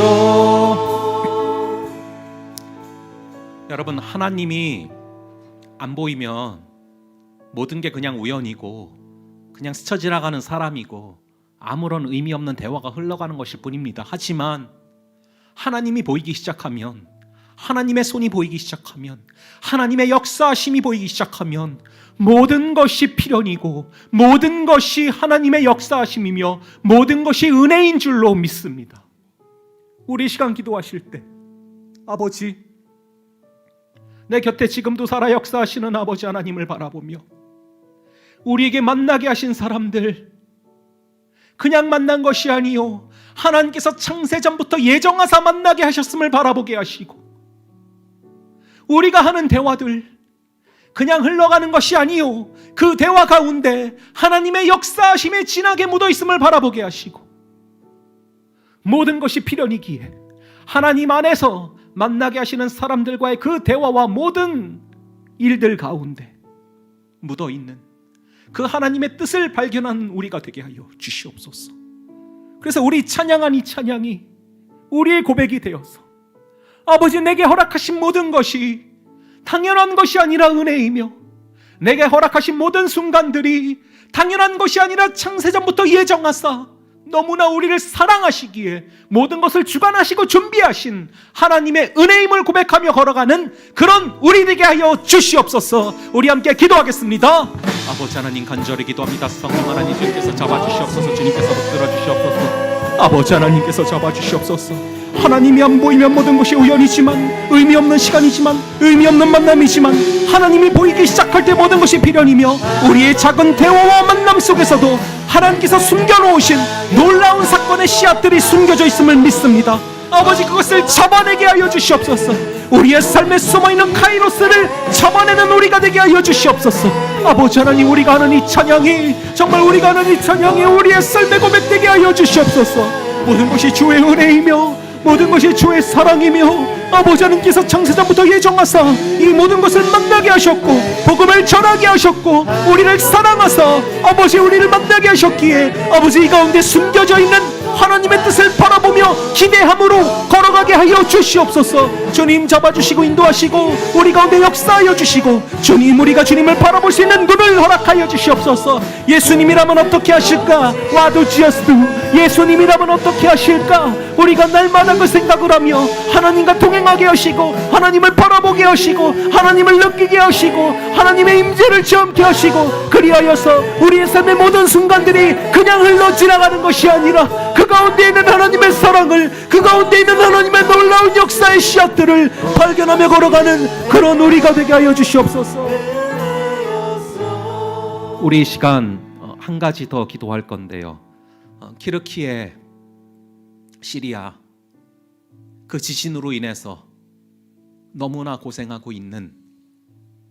S7: 여러분, 하나님이 안 보이면 모든 게 그냥 우연이고 그냥 스쳐 지나가는 사람이고 아무런 의미 없는 대화가 흘러가는 것일 뿐입니다. 하지만 하나님이 보이기 시작하면, 하나님의 손이 보이기 시작하면, 하나님의 역사하심이 보이기 시작하면 모든 것이 필연이고 모든 것이 하나님의 역사하심이며 모든 것이 은혜인 줄로 믿습니다. 우리 시간 기도하실 때, 아버지, 내 곁에 지금도 살아 역사하시는 아버지 하나님을 바라보며 우리에게 만나게 하신 사람들, 그냥 만난 것이 아니요 하나님께서 창세전부터 예정하사 만나게 하셨음을 바라보게 하시고, 우리가 하는 대화들 그냥 흘러가는 것이 아니요 그 대화 가운데 하나님의 역사하심에 진하게 묻어있음을 바라보게 하시고, 모든 것이 필연이기에 하나님 안에서 만나게 하시는 사람들과의 그 대화와 모든 일들 가운데 묻어있는 그 하나님의 뜻을 발견하는 우리가 되게 하여 주시옵소서. 그래서 우리 찬양한 이 찬양이 우리의 고백이 되어서 아버지, 내게 허락하신 모든 것이 당연한 것이 아니라 은혜이며 내게 허락하신 모든 순간들이 당연한 것이 아니라 창세전부터 예정하사 너무나 우리를 사랑하시기에 모든 것을 주관하시고 준비하신 하나님의 은혜임을 고백하며 걸어가는 그런 우리 되게 하여 주시옵소서. 우리 함께 기도하겠습니다. 아버지 하나님, 간절히 기도합니다. 성령 하나님, 주님께서 잡아주시옵소서. 주님께서 붙들어주시옵소서. 아버지 하나님께서 잡아주시옵소서. 하나님이 안 보이면 모든 것이 우연이지만, 의미 없는 시간이지만, 의미 없는 만남이지만, 하나님이 보이기 시작할 때 모든 것이 필연이며 우리의 작은 대화와 만남 속에서도 하나님께서 숨겨놓으신 놀라운 사건의 씨앗들이 숨겨져 있음을 믿습니다. 아버지, 그것을 잡아내게 하여 주시옵소서. 우리의 삶에 숨어있는 카이로스를 잡아내는 우리가 되게 하여 주시옵소서. 아버지 하나님, 우리가 하는 이 찬양이, 정말 우리가 하는 이 찬양이 우리의 삶의 고백되게 하여 주시옵소서. 모든 것이 주의 은혜이며 모든 것이 주의 사랑이며 아버지 하나님께서 창세전부터 예정하사 이 모든 것을 만나게 하셨고 복음을 전하게 하셨고 우리를 사랑하사 아버지 우리를 만나게 하셨기에 아버지, 이 가운데 숨겨져 있는 하나님의 뜻을 바라보며 기대함으로 걸어가게 하여 주시옵소서. 주님, 잡아주시고 인도하시고 우리 가운데 역사하여 주시고, 주님, 우리가 주님을 바라볼 수 있는 눈을 허락하여 주시옵소서. 예수님이라면 어떻게 하실까? What do Jesus do? 예수님이라면 어떻게 하실까? 우리가 날마다 그 생각을 하며 하나님과 동행하게 하시고 하나님을 바라보게 하시고 하나님을 느끼게 하시고 하나님의 임재를 체험케 하시고, 그리하여서 우리의 삶의 모든 순간들이 그냥 흘러 지나가는 것이 아니라 그 가운데 있는 하나님의 사랑을, 그 가운데 있는 하나님의 놀라운 역사의 씨앗들을 발견하며 걸어가는 그런 우리가 되게 하여 주시옵소서. 우리 이 시간 한 가지 더 기도할 건데요, 키르키예 시리아 그 지진으로 인해서 너무나 고생하고 있는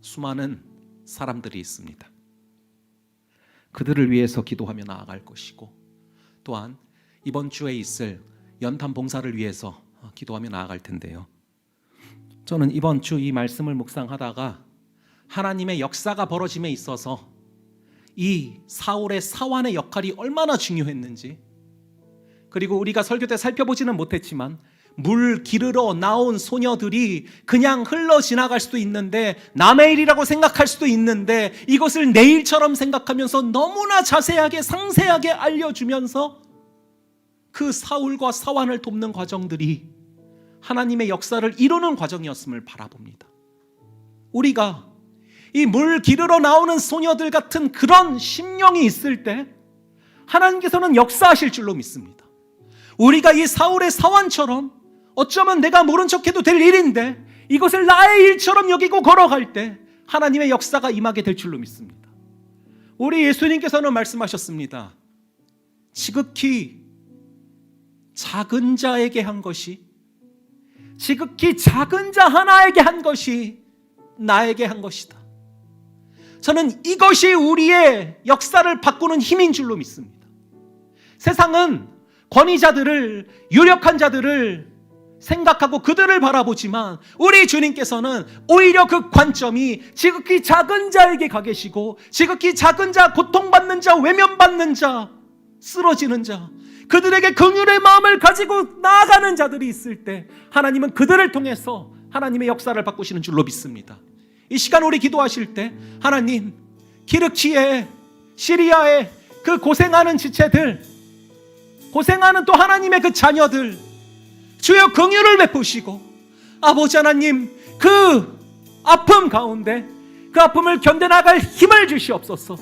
S7: 수많은 사람들이 있습니다. 그들을 위해서 기도하며 나아갈 것이고, 또한 이번 주에 있을 연탄 봉사를 위해서 기도하며 나아갈 텐데요, 저는 이번 주 이 말씀을 묵상하다가 하나님의 역사가 벌어짐에 있어서 이 사울의 사환의 역할이 얼마나 중요했는지, 그리고 우리가 설교 때 살펴보지는 못했지만 물 기르러 나온 소녀들이 그냥 흘러 지나갈 수도 있는데, 남의 일이라고 생각할 수도 있는데, 이것을 내 일처럼 생각하면서 너무나 자세하게 상세하게 알려주면서 그 사울과 사환을 돕는 과정들이 하나님의 역사를 이루는 과정이었음을 바라봅니다. 우리가 이 물 기르러 나오는 소녀들 같은 그런 심령이 있을 때 하나님께서는 역사하실 줄로 믿습니다. 우리가 이 사울의 사환처럼 어쩌면 내가 모른 척해도 될 일인데 이것을 나의 일처럼 여기고 걸어갈 때 하나님의 역사가 임하게 될 줄로 믿습니다. 우리 예수님께서는 말씀하셨습니다. 지극히 작은 자에게 한 것이, 지극히 작은 자 하나에게 한 것이 나에게 한 것이다. 저는 이것이 우리의 역사를 바꾸는 힘인 줄로 믿습니다. 세상은 권위자들을, 유력한 자들을 생각하고 그들을 바라보지만 우리 주님께서는 오히려 그 관점이 지극히 작은 자에게 가 계시고, 지극히 작은 자, 고통받는 자, 외면받는 자, 쓰러지는 자, 그들에게 긍휼의 마음을 가지고 나아가는 자들이 있을 때 하나님은 그들을 통해서 하나님의 역사를 바꾸시는 줄로 믿습니다. 이 시간 우리 기도하실 때 하나님, 키르키에 시리아의 그 고생하는 지체들, 고생하는 또 하나님의 그 자녀들, 주여 긍휼을 베푸시고 아버지 하나님, 그 아픔 가운데 그 아픔을 견뎌나갈 힘을 주시옵소서.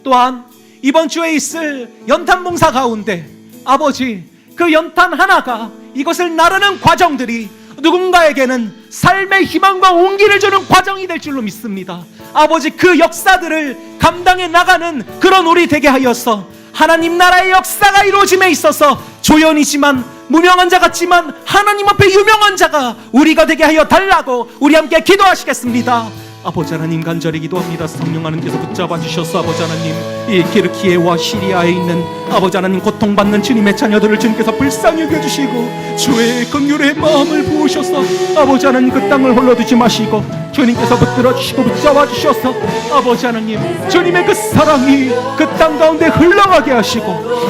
S7: 또한 이번 주에 있을 연탄 봉사 가운데 아버지, 그 연탄 하나가 이것을 나르는 과정들이 누군가에게는 삶의 희망과 온기를 주는 과정이 될 줄로 믿습니다. 아버지, 그 역사들을 감당해 나가는 그런 우리 되게 하여서 하나님 나라의 역사가 이루어짐에 있어서 조연이지만, 무명한 자 같지만 하나님 앞에 유명한 자가 우리가 되게 하여 달라고 우리 함께 기도하시겠습니다. 아버지 하나님, 간절히 기도합니다. 성령 하나님께서 붙잡아 주셔서 아버지 하나님, 이 키르키에와 시리아에 있는 아버지 하나님 고통받는 주님의 자녀들을 주님께서 불쌍히 여겨주시고 주의 긍휼의 마음을 부으셔서 아버지 하나님, 그 땅을 홀로 두지 마시고 주님께서 붙들어 주시고 붙잡아 주셔서 아버지 하나님, 주님의 그 사랑이 그 땅 가운데 흘러가게 하시고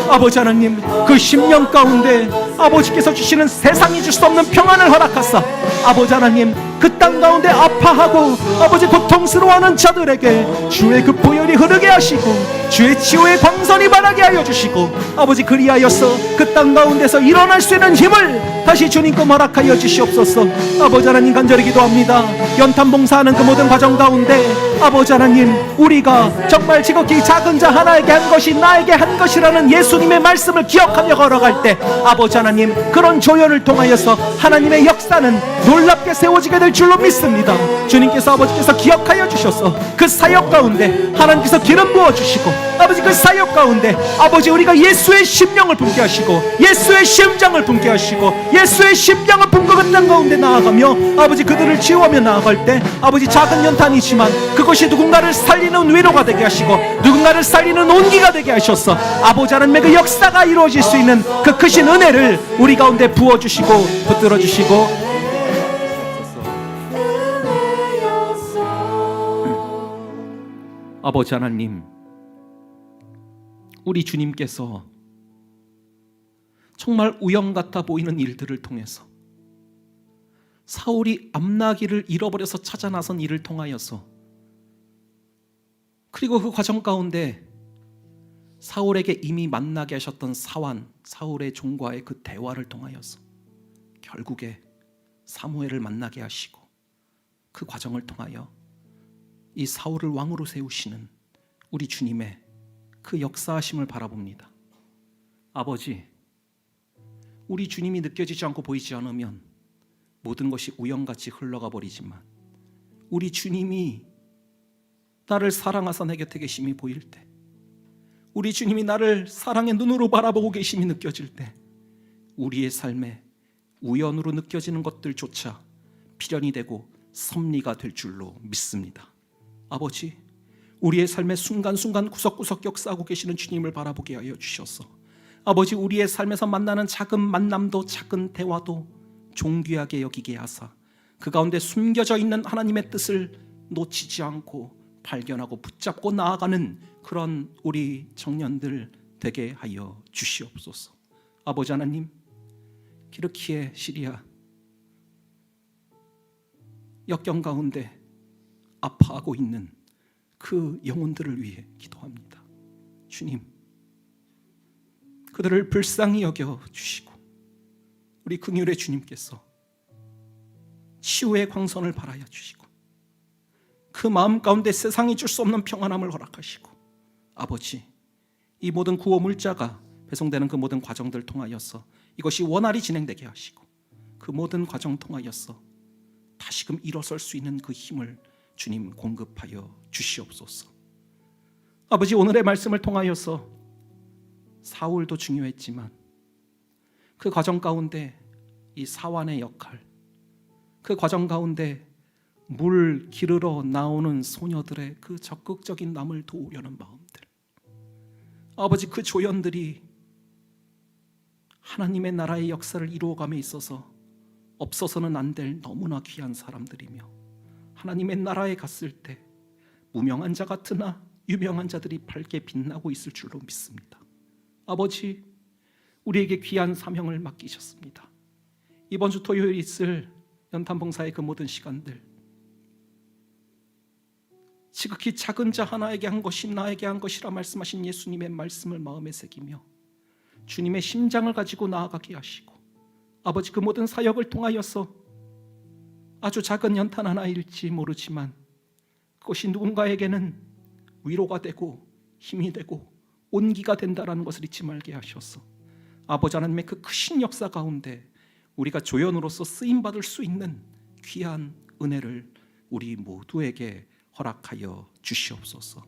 S7: 아버지 하나님, 그 심령 가운데 아버지께서 주시는 세상이 줄 수 없는 평안을 허락하사 아버지 하나님, 그 땅 가운데 아파하고 아버지 고통스러워하는 자들에게 주의 그 보혈이 흐르게 하시고 주의 치유의 광선이 바라게 하여 주시고 아버지, 그리하여서 그 땅 가운데서 일어날 수 있는 힘을 다시 주님께 허락하여 주시옵소서. 아버지 하나님, 간절히 기도합니다. 연탄 봉사하는 그 모든 과정 가운데 아버지 하나님, 우리가 정말 지극히 작은 자 하나에게 한 것이 나에게 한 것이라는 예수님의 말씀을 기억하며 걸어갈 때 아버지 하나님, 그런 조연을 통하여서 하나님의 역사는 놀랍게 세워지게 될 줄로 믿습니다. 주님께서, 아버지께서 기억하여 주셔서 그 사역 가운데 하나님께서 기름 부어주시고 아버지, 그 사역 가운데 아버지, 우리가 예수의 심령을 품게 하시고 예수의 심장을 품게 하시고 예수의 심장을 품고 그 땅 가운데 나아가며 아버지, 그들을 치유하며 나아갈 때 아버지, 작은 연탄이지만 그것이 누군가를 살리는 위로가 되게 하시고 누군가를 살리는 온기가 되게 하셔서 아버지 하나님의 그 역사가 이루어질 수 있는 그 크신 은혜를 우리 가운데 부어주시고 붙들어주시고 아버지 하나님, 우리 주님께서 정말 우연 같아 보이는 일들을 통해서 사울이 암나기를 잃어버려서 찾아 나선 일을 통하여서, 그리고 그 과정 가운데 사울에게 이미 만나게 하셨던 사울의 종과의 그 대화를 통하여서 결국에 사무엘을 만나게 하시고 그 과정을 통하여 이 사울을 왕으로 세우시는 우리 주님의 그 역사하심을 바라봅니다. 아버지, 우리 주님이 느껴지지 않고 보이지 않으면 모든 것이 우연같이 흘러가 버리지만 우리 주님이 나를 사랑하사 내 곁에 계심이 보일 때, 우리 주님이 나를 사랑의 눈으로 바라보고 계심이 느껴질 때 우리의 삶에 우연으로 느껴지는 것들조차 필연이 되고 섭리가 될 줄로 믿습니다. 아버지, 우리의 삶의 순간순간 구석구석 역사하고 계시는 주님을 바라보게 하여 주셔서 아버지, 우리의 삶에서 만나는 작은 만남도 작은 대화도 존귀하게 여기게 하사 그 가운데 숨겨져 있는 하나님의 뜻을 놓치지 않고 발견하고 붙잡고 나아가는 그런 우리 청년들 되게 하여 주시옵소서. 아버지 하나님, 기르키예 시리아 역경 가운데 아파하고 있는 그 영혼들을 위해 기도합니다. 주님, 그들을 불쌍히 여겨 주시고 우리 긍휼의 주님께서 치유의 광선을 발하여 주시고 그 마음 가운데 세상이 줄 수 없는 평안함을 허락하시고 아버지, 이 모든 구호 물자가 배송되는 그 모든 과정들 통하여서 이것이 원활히 진행되게 하시고 그 모든 과정 통하여서 다시금 일어설 수 있는 그 힘을 주님 공급하여 주시옵소서. 아버지, 오늘의 말씀을 통하여서 사울도 중요했지만 그 과정 가운데 이 사환의 역할, 그 과정 가운데 물 기르러 나오는 소녀들의 그 적극적인 남을 도우려는 마음들, 아버지, 그 조연들이 하나님의 나라의 역사를 이루어감에 있어서 없어서는 안 될 너무나 귀한 사람들이며 하나님의 나라에 갔을 때 무명한 자 같으나 유명한 자들이 밝게 빛나고 있을 줄로 믿습니다. 아버지, 우리에게 귀한 사명을 맡기셨습니다. 이번 주 토요일 있을 연탄봉사의 그 모든 시간들, 지극히 작은 자 하나에게 한 것이 나에게 한 것이라 말씀하신 예수님의 말씀을 마음에 새기며 주님의 심장을 가지고 나아가게 하시고 아버지, 그 모든 사역을 통하여서 아주 작은 연탄 하나일지 모르지만 그것이 누군가에게는 위로가 되고 힘이 되고 온기가 된다라는 것을 잊지 말게 하셔서 아버지 하나님의 그 크신 역사 가운데 우리가 조연으로서 쓰임받을 수 있는 귀한 은혜를 우리 모두에게 허락하여 주시옵소서.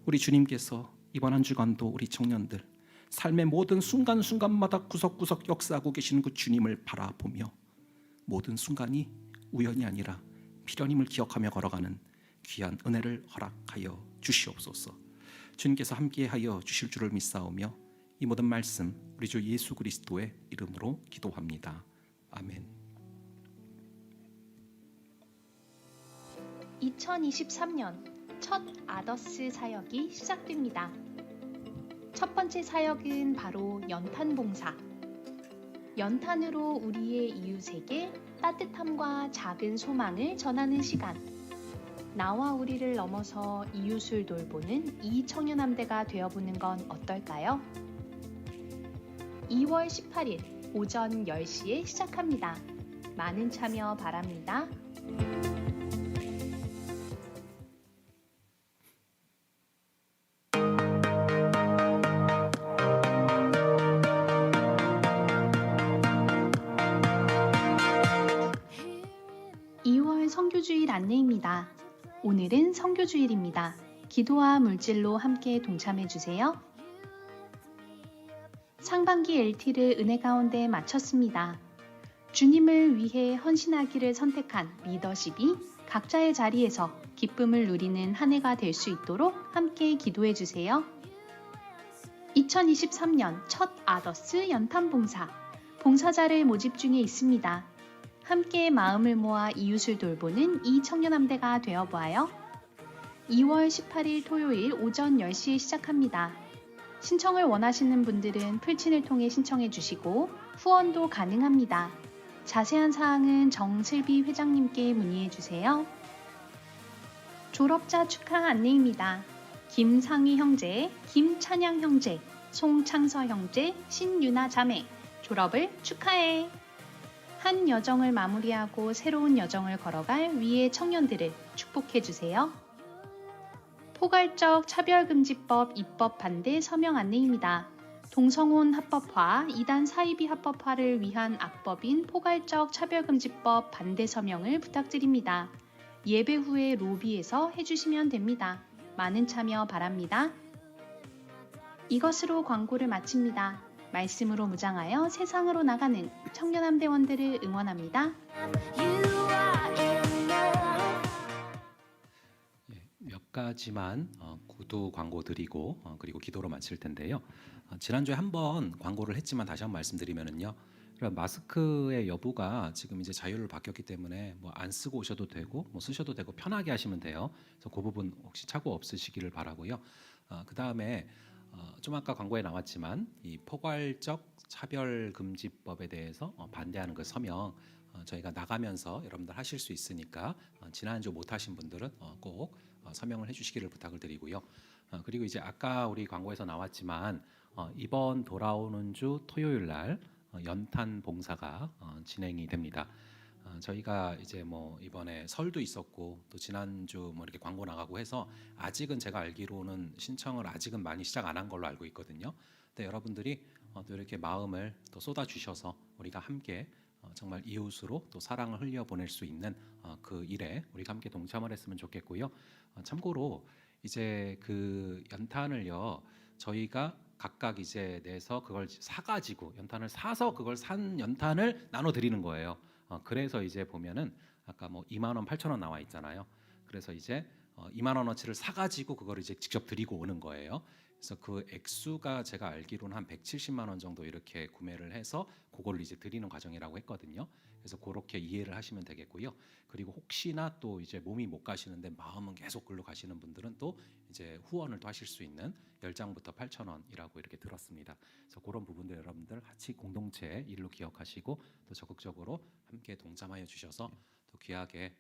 S7: 우리 주님께서 이번 한 주간도 우리 청년들 삶의 모든 순간순간마다 구석구석 역사하고 계시는 그 주님을 바라보며 모든 순간이 우연이 아니라 필연임을 기억하며 걸어가는 귀한 은혜를 허락하여 주시옵소서. 주님께서 함께하여 주실 줄을 믿사오며 이 모든 말씀 우리 주 예수 그리스도의 이름으로 기도합니다. 아멘.
S8: 2023년 첫 아더스 사역이 시작됩니다. 첫 번째 사역은 바로 연탄 봉사. 연탄으로 우리의 이웃에게 따뜻함과 작은 소망을 전하는 시간. 나와 우리를 넘어서 이웃을 돌보는 이 청년함대가 되어보는 건 어떨까요? 2월 18일 오전 10시에 시작합니다. 많은 참여 바랍니다. 성교주일 안내입니다. 오늘은 성교주일입니다. 기도와 물질로 함께 동참해 주세요. 상반기 LT를 은혜 가운데 마쳤습니다. 주님을 위해 헌신하기를 선택한 리더십이 각자의 자리에서 기쁨을 누리는 한 해가 될 수 있도록 함께 기도해 주세요. 2023년 첫 아더스 연탄봉사, 봉사자를 모집 중에 있습니다. 함께 마음을 모아 이웃을 돌보는 이 청년함대가 되어보아요. 2월 18일 토요일 오전 10시에 시작합니다. 신청을 원하시는 분들은 풀친을 통해 신청해 주시고 후원도 가능합니다. 자세한 사항은 정슬비 회장님께 문의해 주세요. 졸업자 축하 안내입니다. 김상희 형제, 김찬양 형제, 송창서 형제, 신유나 자매 졸업을 축하해. 한 여정을 마무리하고 새로운 여정을 걸어갈 위의 청년들을 축복해 주세요. 포괄적 차별금지법 입법 반대 서명 안내입니다. 동성혼 합법화, 이단 사이비 합법화를 위한 악법인 포괄적 차별금지법 반대 서명을 부탁드립니다. 예배 후에 로비에서 해주시면 됩니다. 많은 참여 바랍니다. 이것으로 광고를 마칩니다. 말씀으로 무장하여 세상으로 나가는 청년함대원들을 응원합니다.
S7: 몇 가지만 구두 광고 드리고 그리고 기도로 마칠 텐데요. 지난주에 한번 광고를 했지만 다시 한번 말씀드리면은요. 그러니까 마스크의 여부가 지금 이제 자율로 바뀌었기 때문에 뭐 안 쓰고 오셔도 되고 뭐 쓰셔도 되고 편하게 하시면 돼요. 그래서 그 부분 혹시 착오 없으시기를 바라고요. 그 다음에 좀 아까 광고에 나왔지만 이 포괄적 차별금지법에 대해서 반대하는 그 서명 저희가 나가면서 여러분들 하실 수 있으니까 지난주 못 하신 분들은 꼭 서명을 해주시기를 부탁을 드리고요. 그리고 이제 아까 우리 광고에서 나왔지만 이번 돌아오는 주 토요일 날 연탄 봉사가 진행이 됩니다. 저희가 이제 뭐 이번에 설도 있었고 또 지난주 뭐 이렇게 광고 나가고 해서 아직은 제가 알기로는 신청을 아직은 많이 시작 안 한 걸로 알고 있거든요. 근데 여러분들이 또 이렇게 마음을 또 쏟아 주셔서 우리가 함께 정말 이웃으로 또 사랑을 흘려 보낼 수 있는 그 일에 우리가 함께 동참을 했으면 좋겠고요. 참고로 이제 그 연탄을요 저희가 각각 이제 내서 그걸 사가지고 연탄을 사서 그걸 산 연탄을 나눠 드리는 거예요. 그래서 이제 보면은 아까 뭐 2만 원, 8천 원 나와 있잖아요. 그래서 이제 2만 원어치를 사가지고 그걸 이제 직접 드리고 오는 거예요. 그래서 그 액수가 제가 알기로는 한 170만 원 정도 이렇게 구매를 해서 그걸 이제 드리는 과정이라고 했거든요. 그래서 그렇게 이해를 하시면 되겠고요. 그리고 혹시나 또 이제 몸이 못 가시는데 마음은 계속 글로 가시는 분들은 또 이제 후원을 또 하실 수 있는 10장부터 8,000원이라고 이렇게 들었습니다. 그래서 그런 부분들 여러분들 같이 공동체 일로 기억하시고 또 적극적으로 함께 동참하여 주셔서 또 귀하게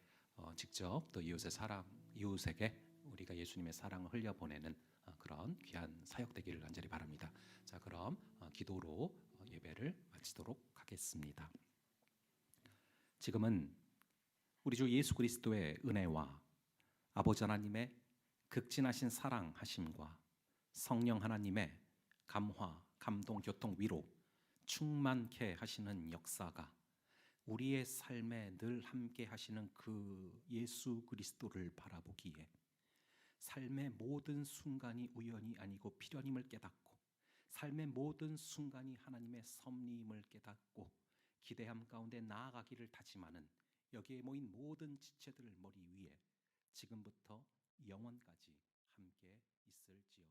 S7: 직접 또 이웃의 사랑, 이웃에게 우리가 예수님의 사랑을 흘려보내는 그런 귀한 사역 되기를 간절히 바랍니다. 자, 그럼 기도로 예배를 마치도록 하겠습니다. 지금은 우리 주 예수 그리스도의 은혜와 아버지 하나님의 극진하신 사랑하심과 성령 하나님의 감화, 감동, 교통, 위로 충만케 하시는 역사가 우리의 삶에 늘 함께 하시는 그 예수 그리스도를 바라보기에 삶의 모든 순간이 우연이 아니고 필연임을 깨닫고 삶의 모든 순간이 하나님의 섭리임을 깨닫고 기대함 가운데 나아가기를 다짐하는 여기에 모인 모든 지체들 머리 위에 지금부터 영원까지 함께 있을지어다.